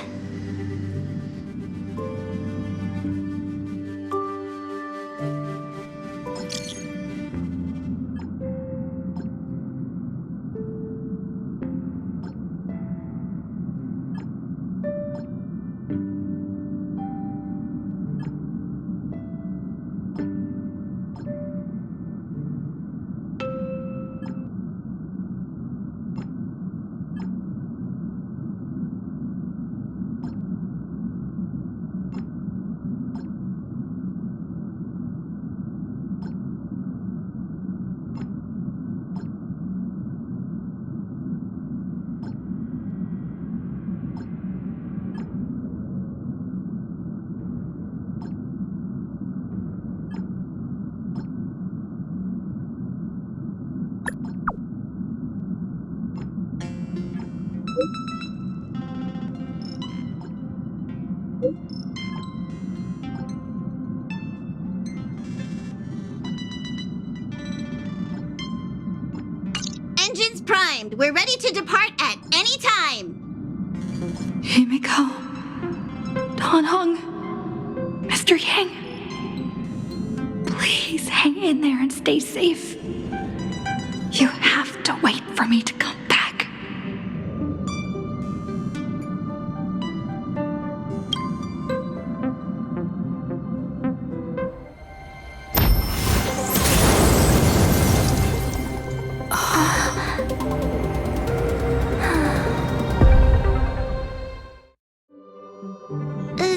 [SPEAKER 22] Engines primed. We're ready to depart at any time.
[SPEAKER 3] Himiko, Dan Heng, Mr. Yang, please hang in there and stay safe. You have to wait for me to come back.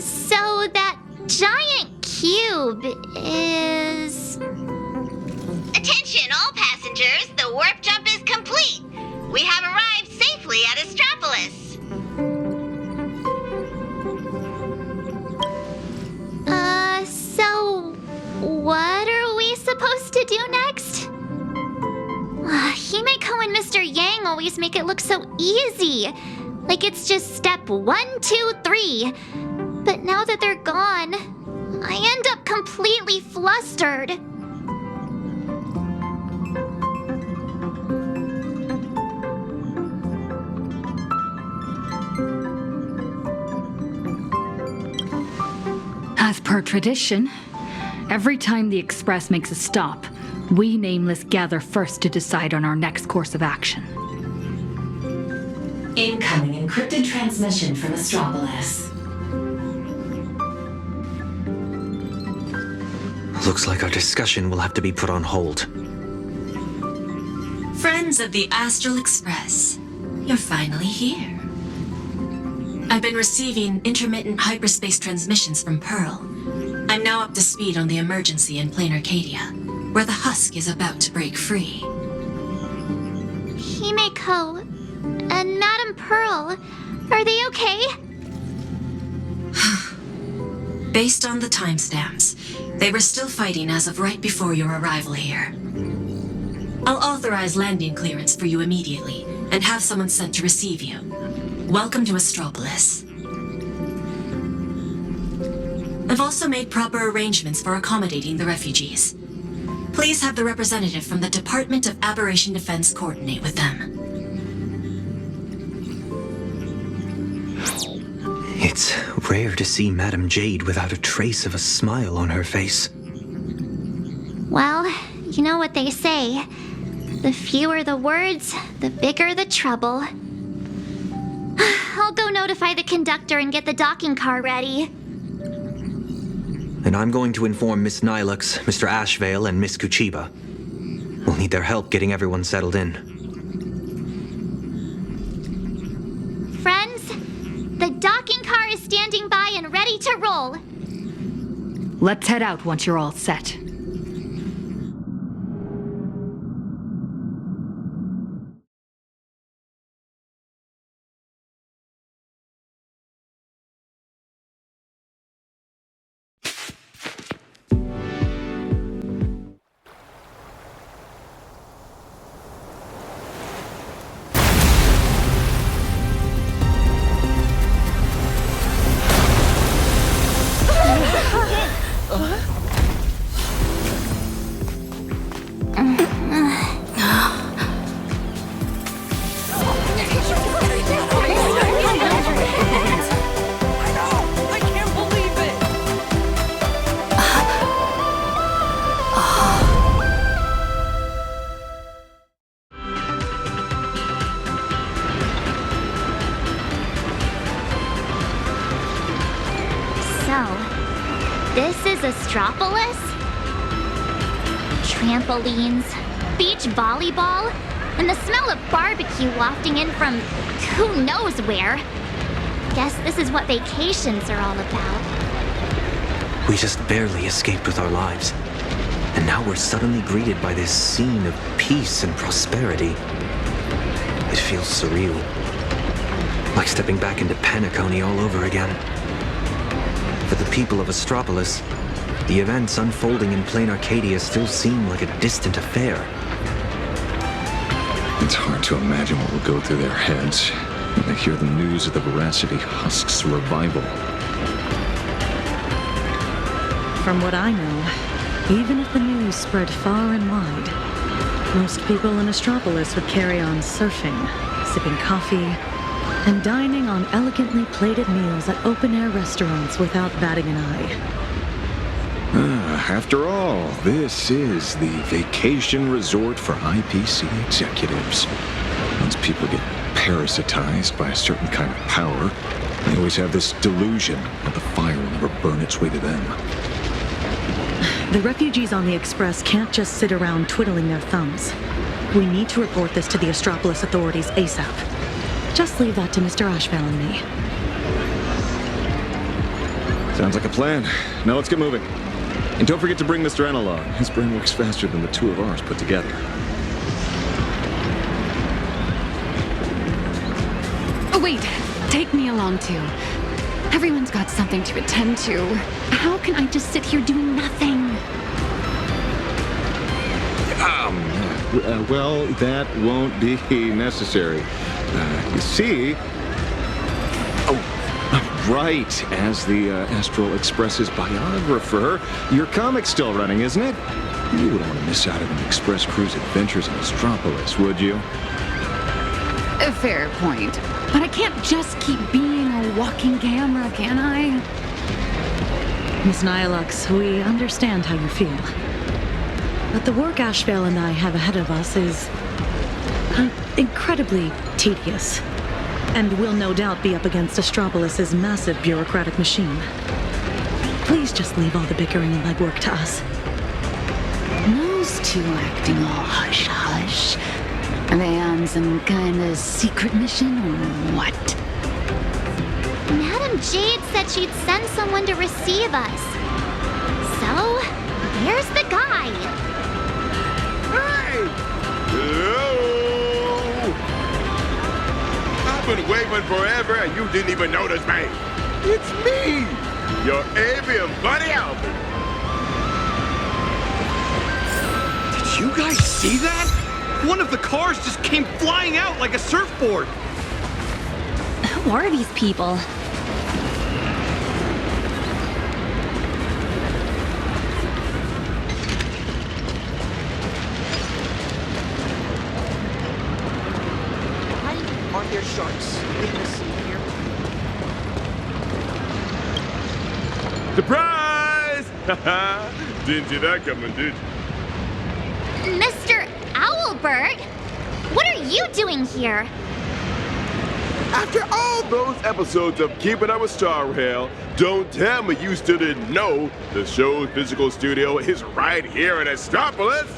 [SPEAKER 7] So that cube is...
[SPEAKER 22] Attention, all passengers. The warp jump is complete. We have arrived safely at Astropolis.
[SPEAKER 7] So what are we supposed to do next? Himeko and Mr. Yang always make it look so easy. Like it's just step 1, 2, 3. But now that they're gone, I end up completely flustered.
[SPEAKER 3] As per tradition, every time the Express makes a stop, we Nameless gather first to decide on our next course of action.
[SPEAKER 12] Incoming encrypted transmission from Astropolis.
[SPEAKER 5] Looks like our discussion will have to be put on hold.
[SPEAKER 12] Friends of the Astral Express, you're finally here. I've been receiving intermittent hyperspace transmissions from Pearl. I'm now up to speed on the emergency in Planarcadia, where the husk is about to break free.
[SPEAKER 7] Himeko and Madame Pearl, are they okay?
[SPEAKER 12] Based on the timestamps, they were still fighting as of right before your arrival here. I'll authorize landing clearance for you immediately, and have someone sent to receive you. Welcome to Astropolis. I've also made proper arrangements for accommodating the refugees. Please have the representative from the Department of Aberration Defense coordinate with them.
[SPEAKER 5] It's rare to see Madame Jade without a trace of a smile on her face.
[SPEAKER 7] Well, you know what they say. The fewer the words, the bigger the trouble. I'll go notify the conductor and get the docking car ready.
[SPEAKER 5] And I'm going to inform Miss Nilux, Mr. Ashvale, and Miss Kuchiba. We'll need their help getting everyone settled in.
[SPEAKER 7] Friends, the docking car is standing by and ready to roll.
[SPEAKER 3] Let's head out once you're all set.
[SPEAKER 7] This is Astropolis? Trampolines, beach volleyball, and the smell of barbecue wafting in from who knows where. Guess this is what vacations are all about.
[SPEAKER 5] We just barely escaped with our lives. And now we're suddenly greeted by this scene of peace and prosperity. It feels surreal. Like stepping back into Paniconi all over again. For the people of Astropolis, the events unfolding in Planarcadia still seem like a distant affair.
[SPEAKER 13] It's hard to imagine what will go through their heads when they hear the news of the Veracity Husk's revival.
[SPEAKER 15] From what I know, even if the news spread far and wide, most people in Astropolis would carry on surfing, sipping coffee, and dining on elegantly plated meals at open-air restaurants without batting an eye.
[SPEAKER 13] After all, this is the vacation resort for IPC executives. Once people get parasitized by a certain kind of power, they always have this delusion that the fire will never burn its way to them.
[SPEAKER 15] The refugees on the Express can't just sit around twiddling their thumbs. We need to report this to the Astropolis authorities ASAP. Just leave that to Mr. Ashvale and me.
[SPEAKER 13] Sounds like a plan. Now let's get moving. And don't forget to bring Mr. N along. His brain works faster than the two of ours put together.
[SPEAKER 6] Oh, wait. Take me along, too. Everyone's got something to attend to. How can I just sit here doing nothing?
[SPEAKER 13] Well, that won't be necessary. You see... Oh, right. As the Astral Express's biographer, your comic's still running, isn't it? You wouldn't want to miss out on an Express crew's adventures in Astropolis, would you?
[SPEAKER 6] A fair point. But I can't just keep being a walking camera, can I?
[SPEAKER 15] Miss Nihilux, we understand how you feel. But the work Ashvale and I have ahead of us is incredibly tedious, and will no doubt be up against Astropolis' massive bureaucratic machine. Please just leave all the bickering and legwork to us.
[SPEAKER 6] Those two acting all hush-hush. Are they on some kind of secret mission or what?
[SPEAKER 7] Madam Jade said she'd send someone to receive us. So, there's the guy.
[SPEAKER 9] Hey! Hello! I've been waiting forever and you didn't even notice me. It's me, your avian buddy Albert.
[SPEAKER 2] Did you guys see that? One of the cars just came flying out like a surfboard.
[SPEAKER 3] Who are these people?
[SPEAKER 2] Why aren't there sharks in the sea here?
[SPEAKER 9] Surprise! Didn't see that coming, did you?
[SPEAKER 7] Mr. Owlbird? What are you doing here?
[SPEAKER 9] After all those episodes of Keeping Up with Star Rail, don't tell me you still didn't know the show's physical studio is right here in Astropolis.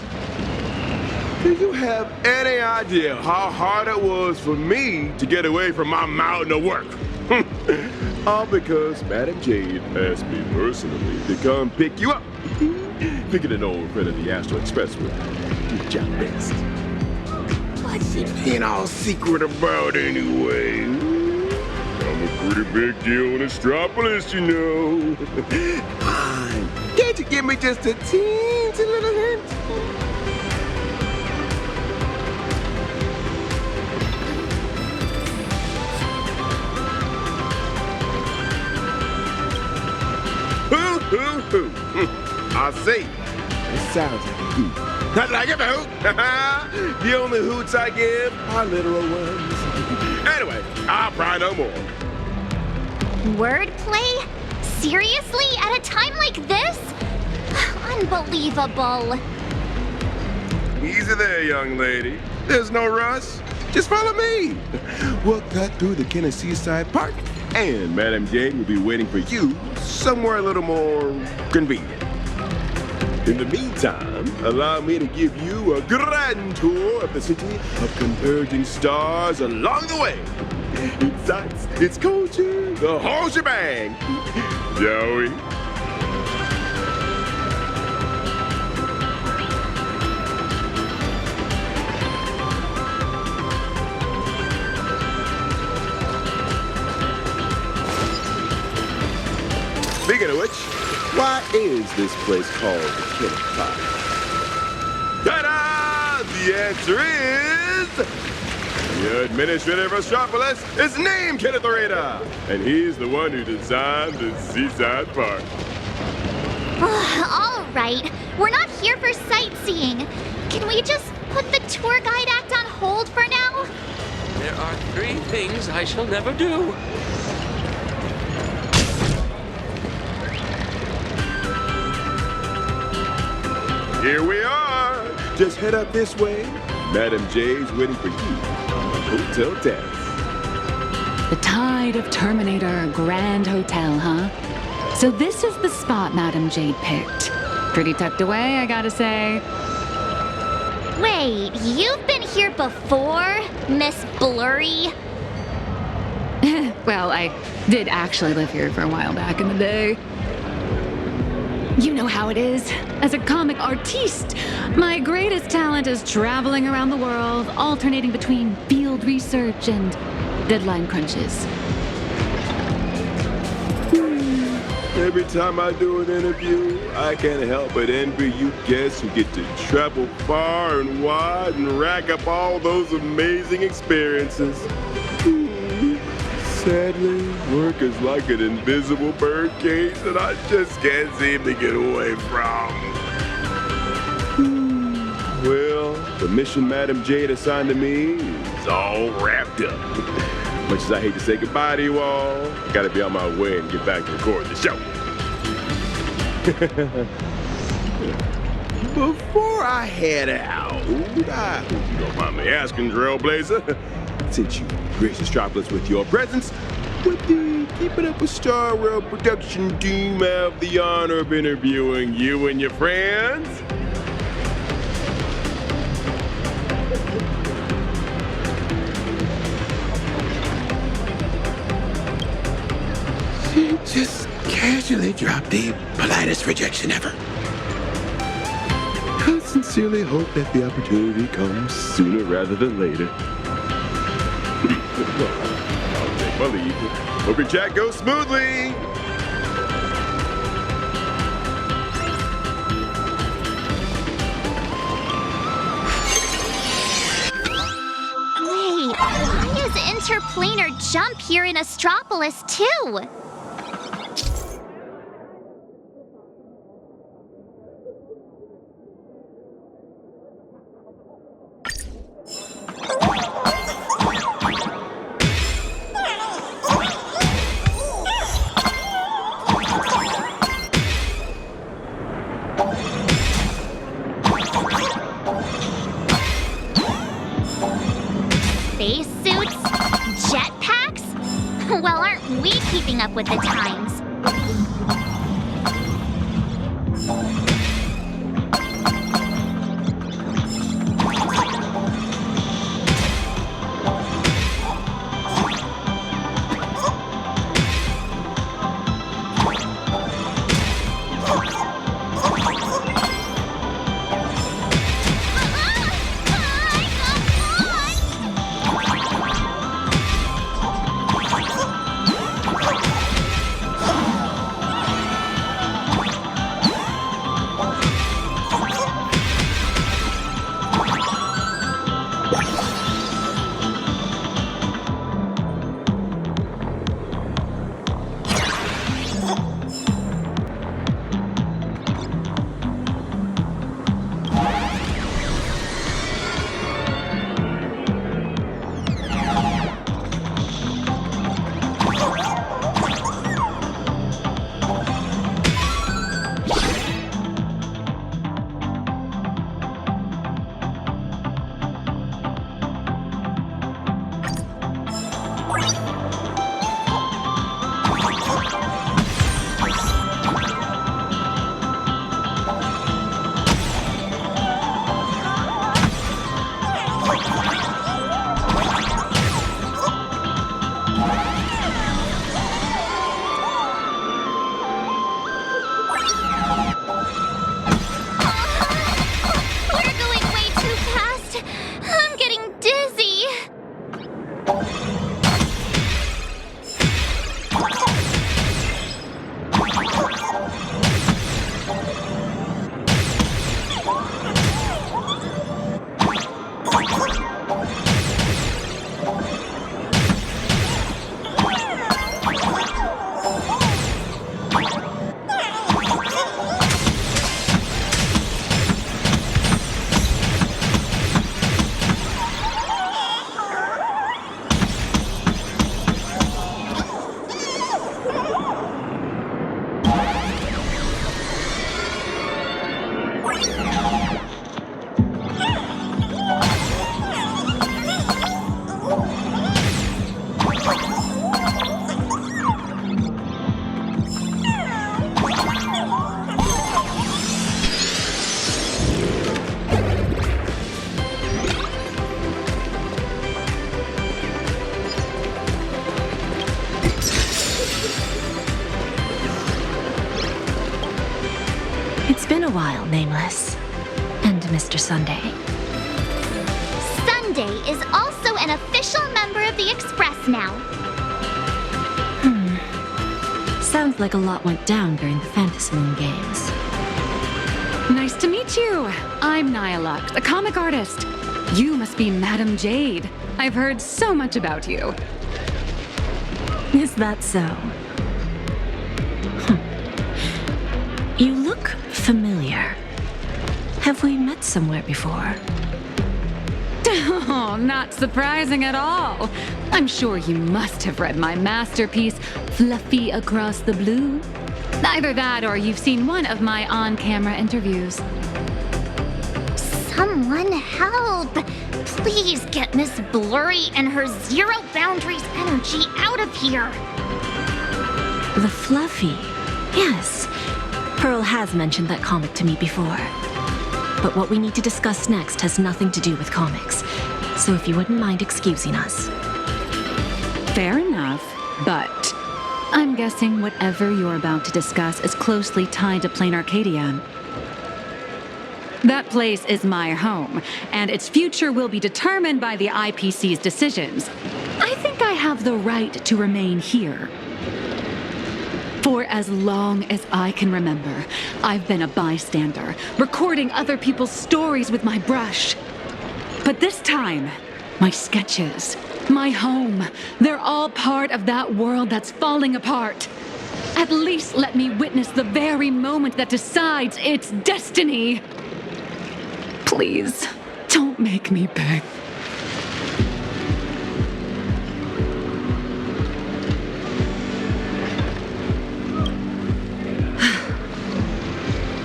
[SPEAKER 9] Do you have any idea how hard it was for me to get away from my mountain of work? All because Madam Jade asked me personally to come pick you up. Picking an old friend of the Astral Express would do job best. What's he being all secret about anyway? I'm a pretty big deal in Astropolis, you know. Fine. Can't you give me just a teensy little hint? Hoo. I see. It sounds like a hoot. Not like a hoot. The only hoots I give are literal ones. Anyway, I'll pry no more.
[SPEAKER 7] Wordplay? Seriously? At a time like this? Unbelievable.
[SPEAKER 9] Easy there, young lady. There's no rush. Just follow me. We'll cut through the Kenner Seaside Park, and Madam Jade will be waiting for you somewhere a little more convenient. In the meantime, allow me to give you a grand tour of the city of converging stars along the way. Its sights, its culture, the whole shebang. Shall we? Speaking of which, why is this place called the Killer Pie? Ta-da! The answer is... The administrator of Astropolis is named Kenneth Oreda, and he's the one who designed the Seaside Park.
[SPEAKER 7] All right, we're not here for sightseeing. Can we just put the tour guide act on hold for now?
[SPEAKER 14] There are 3 things I shall never do.
[SPEAKER 9] Here we are. Just head up this way. Madam Jade's waiting for you. Hotel Dance.
[SPEAKER 6] The Tide of Terminator Grand Hotel, huh? So this is the spot Madam Jade picked. Pretty tucked away, I gotta say.
[SPEAKER 7] Wait, you've been here before, Miss Blurry?
[SPEAKER 6] Well, I did actually live here for a while back in the day. You know how it is. As a comic artiste, my greatest talent is traveling around the world, alternating between field research and deadline crunches.
[SPEAKER 16] Every time I do an interview, I can't help but envy you guests who get to travel far and wide and rack up all those amazing experiences. Sadly, work is like an invisible birdcage that I just can't seem to get away from. Well, the mission Madam Jade assigned to me is all wrapped up. Much as I hate to say goodbye to you all, I gotta be on my way and get back to recording the show. Before I head out, I hope you don't mind me asking, Trailblazer, since you graced Astropolis with your presence, would the Keeping Up with Star World production team have the honor of interviewing you and your friends?
[SPEAKER 4] She just casually dropped the politest rejection ever.
[SPEAKER 16] I sincerely hope that the opportunity comes sooner rather than later. I'll take my leave. Hope your chat goes smoothly.
[SPEAKER 7] Wait, why is interplanar jump here in Astropolis too? Spacesuits? Jetpacks? Well, aren't we keeping up with the times?
[SPEAKER 17] It's been a while, Nameless. And Mr. Sunday.
[SPEAKER 7] Sunday is also an official member of the Express now.
[SPEAKER 17] Sounds like a lot went down during the Phantasmoon games.
[SPEAKER 6] Nice to meet you. I'm Nihilux, a comic artist. You must be Madame Jade. I've heard so much about you.
[SPEAKER 17] Is that so? You look familiar. Have we met somewhere before?
[SPEAKER 6] Oh, not surprising at all. I'm sure you must have read my masterpiece, Fluffy Across the Blue. Either that or you've seen one of my on-camera interviews.
[SPEAKER 7] Someone help! Please get Miss Blurry and her zero boundaries energy out of here!
[SPEAKER 17] The Fluffy. Yes. Pearl has mentioned that comic to me before. But what we need to discuss next has nothing to do with comics. So if you wouldn't mind excusing us.
[SPEAKER 6] Fair enough, but I'm guessing whatever you're about to discuss is closely tied to Planarcadia. That place is my home, and its future will be determined by the IPC's decisions. I think I have the right to remain here. For as long as I can remember, I've been a bystander, recording other people's stories with my brush. But this time, my sketches, my home, they're all part of that world that's falling apart. At least let me witness the very moment that decides its destiny. Please, don't make me beg.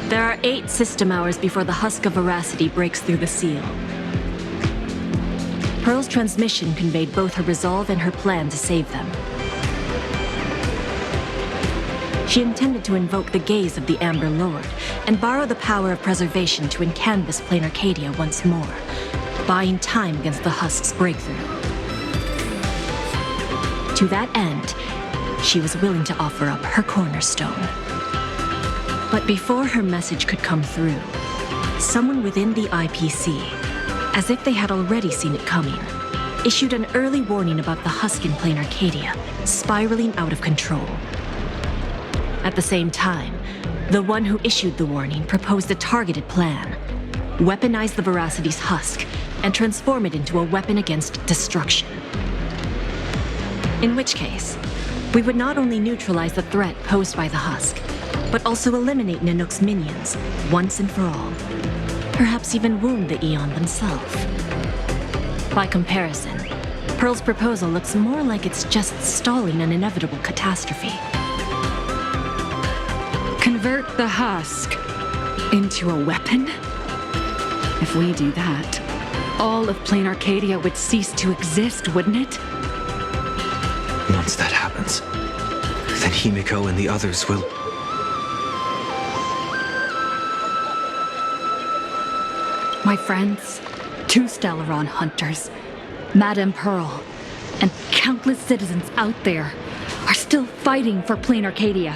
[SPEAKER 17] There are 8 system hours before the husk of veracity breaks through the seal. Pearl's transmission conveyed both her resolve and her plan to save them. She intended to invoke the gaze of the Amber Lord and borrow the power of preservation to encanvas Planarcadia once more, buying time against the husk's breakthrough. To that end, she was willing to offer up her cornerstone. But before her message could come through, someone within the IPC, as if they had already seen it coming, issued an early warning about the husk in Planarcadia spiraling out of control. At the same time, the one who issued the warning proposed a targeted plan: weaponize the Veracity's husk and transform it into a weapon against destruction. In which case, we would not only neutralize the threat posed by the husk, but also eliminate Nanook's minions once and for all. Perhaps even wound the Eon themselves. By comparison, Pearl's proposal looks more like it's just stalling an inevitable catastrophe.
[SPEAKER 6] Convert the husk into a weapon? If we do that, all of Planarcadia would cease to exist, wouldn't it?
[SPEAKER 5] Once that happens, then Himiko and the others will...
[SPEAKER 1] My friends, 2 Stellaron hunters, Madame Pearl, and countless citizens out there are still fighting for Planarcadia.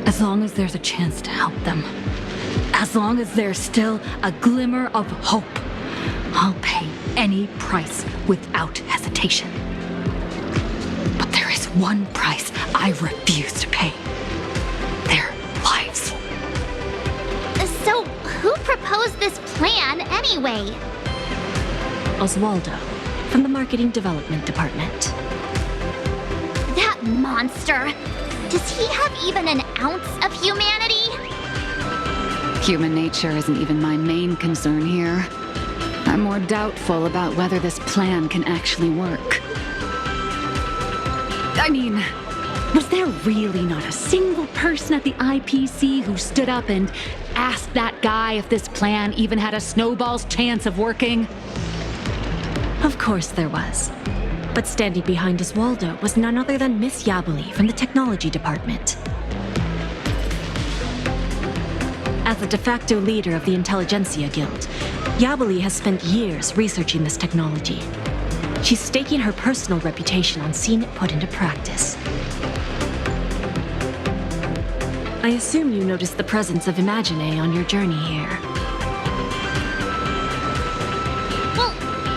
[SPEAKER 1] As long as there's a chance to help them, as long as there's still a glimmer of hope, I'll pay any price without hesitation. But there is one price I refuse to pay. Their lives.
[SPEAKER 7] So, who proposed this plan anyway?
[SPEAKER 17] Oswaldo, from the Marketing Development Department.
[SPEAKER 7] That monster! Does he have even an ounce of humanity?
[SPEAKER 6] Human nature isn't even my main concern here. I'm more doubtful about whether this plan can actually work. I mean, was there really not a single person at the IPC who stood up and asked that guy if this plan even had a snowball's chance of working?
[SPEAKER 17] Of course there was. But standing behind Oswaldo was none other than Miss Yabuli from the Technology Department. As the de facto leader of the Intelligentsia Guild, Yabuli has spent years researching this technology. She's staking her personal reputation on seeing it put into practice. I assume you noticed the presence of Imagine on your journey here.
[SPEAKER 7] Well,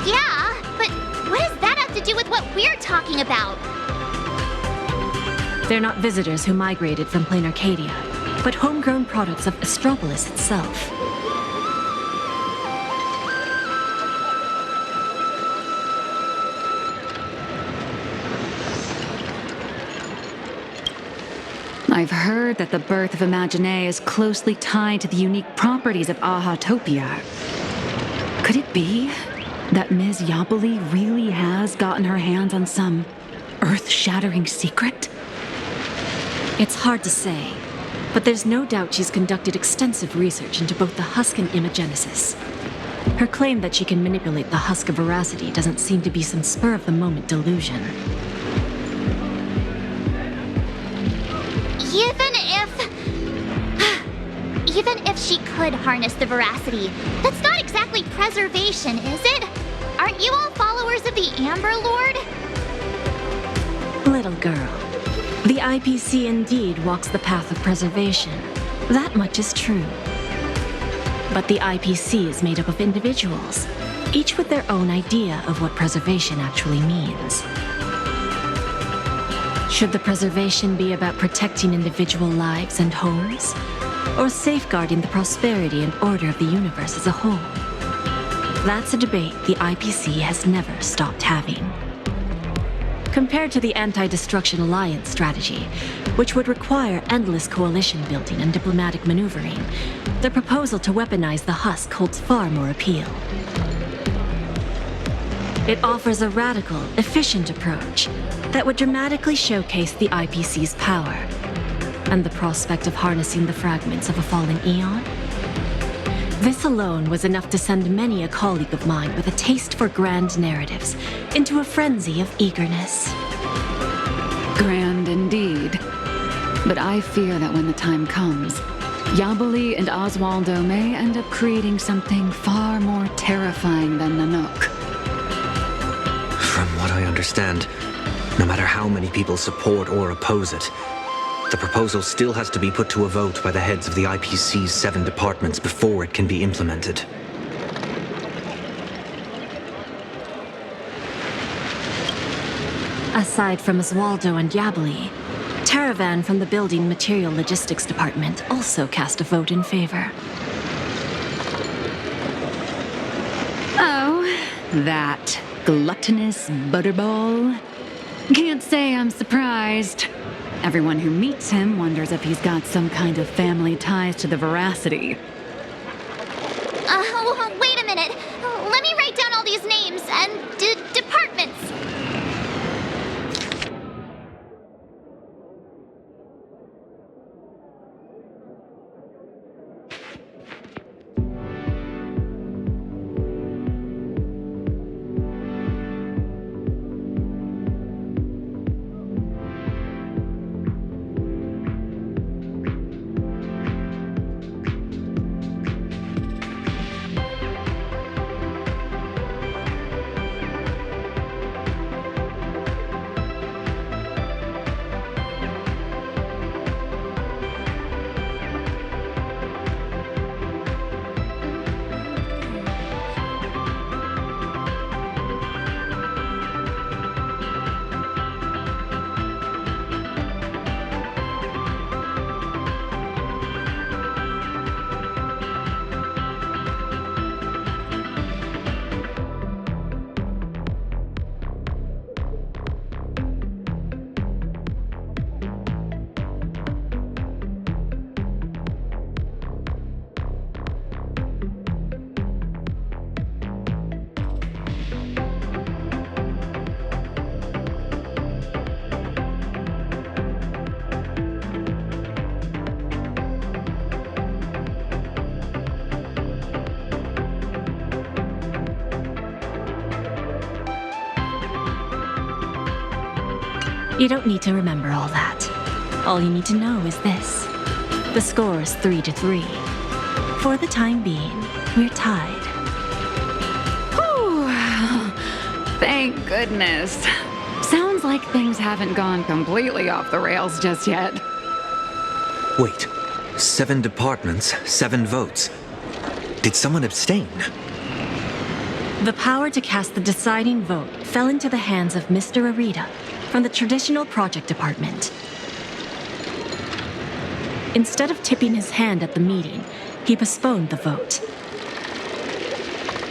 [SPEAKER 7] yeah, but what does that have to do with what we're talking about?
[SPEAKER 17] They're not visitors who migrated from Planarcadia, but homegrown products of Astropolis itself.
[SPEAKER 6] I've heard that the birth of Imagine is closely tied to the unique properties of Ahatopia. Could it be that Ms. Yabali really has gotten her hands on some earth-shattering secret?
[SPEAKER 17] It's hard to say, but there's no doubt she's conducted extensive research into both the husk and imagenesis. Her claim that she can manipulate the husk of veracity doesn't seem to be some spur-of-the-moment delusion.
[SPEAKER 7] Even if she could harness the veracity, that's not exactly preservation, is it? Aren't you all followers of the Amber Lord?
[SPEAKER 17] Little girl, the IPC indeed walks the path of preservation. That much is true. But the IPC is made up of individuals, each with their own idea of what preservation actually means. Should the preservation be about protecting individual lives and homes, or safeguarding the prosperity and order of the universe as a whole? That's a debate the IPC has never stopped having. Compared to the Anti-Destruction Alliance strategy, which would require endless coalition building and diplomatic maneuvering, the proposal to weaponize the husk holds far more appeal. It offers a radical, efficient approach that would dramatically showcase the IPC's power, and the prospect of harnessing the fragments of a fallen eon. This alone was enough to send many a colleague of mine with a taste for grand narratives into a frenzy of eagerness.
[SPEAKER 6] Grand indeed. But I fear that when the time comes, Yabali and Oswaldo may end up creating something far more terrifying than Nanook.
[SPEAKER 5] From what I understand, no matter how many people support or oppose it, the proposal still has to be put to a vote by the heads of the IPC's 7 departments before it can be implemented.
[SPEAKER 17] Aside from Oswaldo and Yabali, Taravan from the Building Material Logistics Department also cast a vote in favor.
[SPEAKER 6] Oh, that gluttonous butterball. Can't say I'm surprised. Everyone who meets him wonders if he's got some kind of family ties to the veracity.
[SPEAKER 7] Wait a minute. Let me write down all these names and departments.
[SPEAKER 17] You don't need to remember all that. All you need to know is this. The score is 3-3. For the time being, we're tied.
[SPEAKER 6] Whew. Thank goodness. Sounds like things haven't gone completely off the rails just yet.
[SPEAKER 5] Wait. 7 departments, 7 votes. Did someone abstain?
[SPEAKER 17] The power to cast the deciding vote fell into the hands of Mr. Arita from the traditional project department. Instead of tipping his hand at the meeting, he postponed the vote.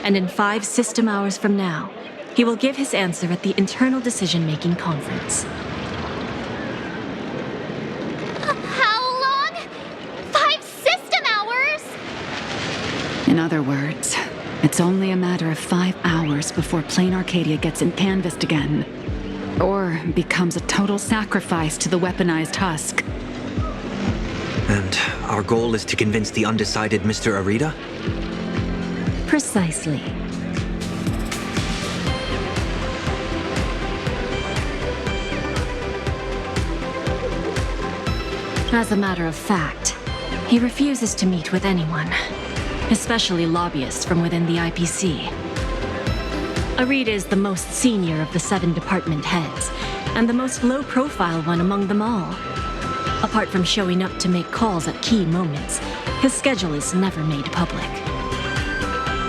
[SPEAKER 17] And in 5 system hours from now, he will give his answer at the internal decision-making conference.
[SPEAKER 7] How long? 5 system hours?
[SPEAKER 6] In other words, it's only a matter of 5 hours before Planarcadia gets canvassed again. Or becomes a total sacrifice to the weaponized husk.
[SPEAKER 5] And our goal is to convince the undecided Mr. Arita?
[SPEAKER 17] Precisely. As a matter of fact, he refuses to meet with anyone, especially lobbyists from within the IPC. Arita is the most senior of the 7 department heads, and the most low-profile one among them all. Apart from showing up to make calls at key moments, his schedule is never made public.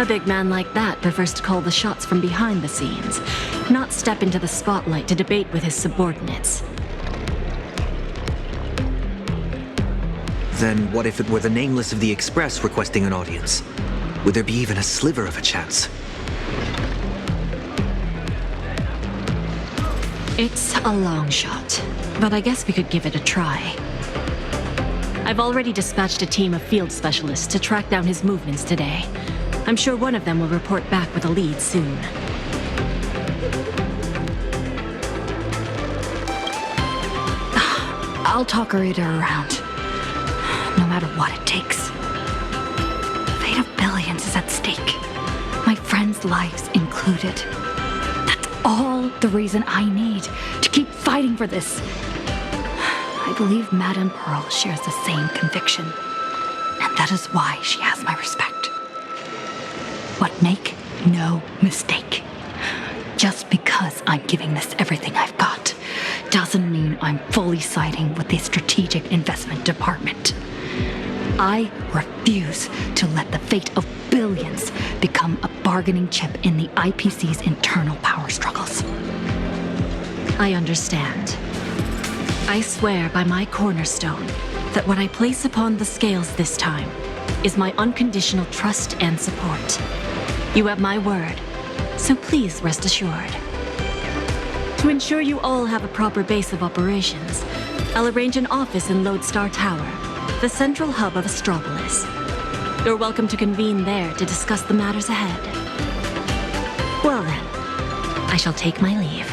[SPEAKER 17] A big man like that prefers to call the shots from behind the scenes, not step into the spotlight to debate with his subordinates.
[SPEAKER 5] Then what if it were the Nameless of the Express requesting an audience? Would there be even a sliver of a chance?
[SPEAKER 17] It's a long shot, but I guess we could give it a try. I've already dispatched a team of field specialists to track down his movements today. I'm sure one of them will report back with a lead soon.
[SPEAKER 3] I'll talk Arita around. No matter what it takes. The fate of billions is at stake. My friends' lives included. That's all the reason I need to keep fighting for this. I believe Madame Pearl shares the same conviction. And that is why she has my respect. But make no mistake. Just because I'm giving this everything I've got doesn't mean I'm fully siding with the Strategic Investment Department. I refuse to let the fate of billions become a bargaining chip in the IPC's internal power struggles.
[SPEAKER 17] I understand. I swear by my cornerstone that what I place upon the scales this time is my unconditional trust and support. You have my word, so please rest assured. To ensure you all have a proper base of operations, I'll arrange an office in Lodestar Tower, the central hub of Astropolis. You're welcome to convene there to discuss the matters ahead. Well then, I shall take my leave.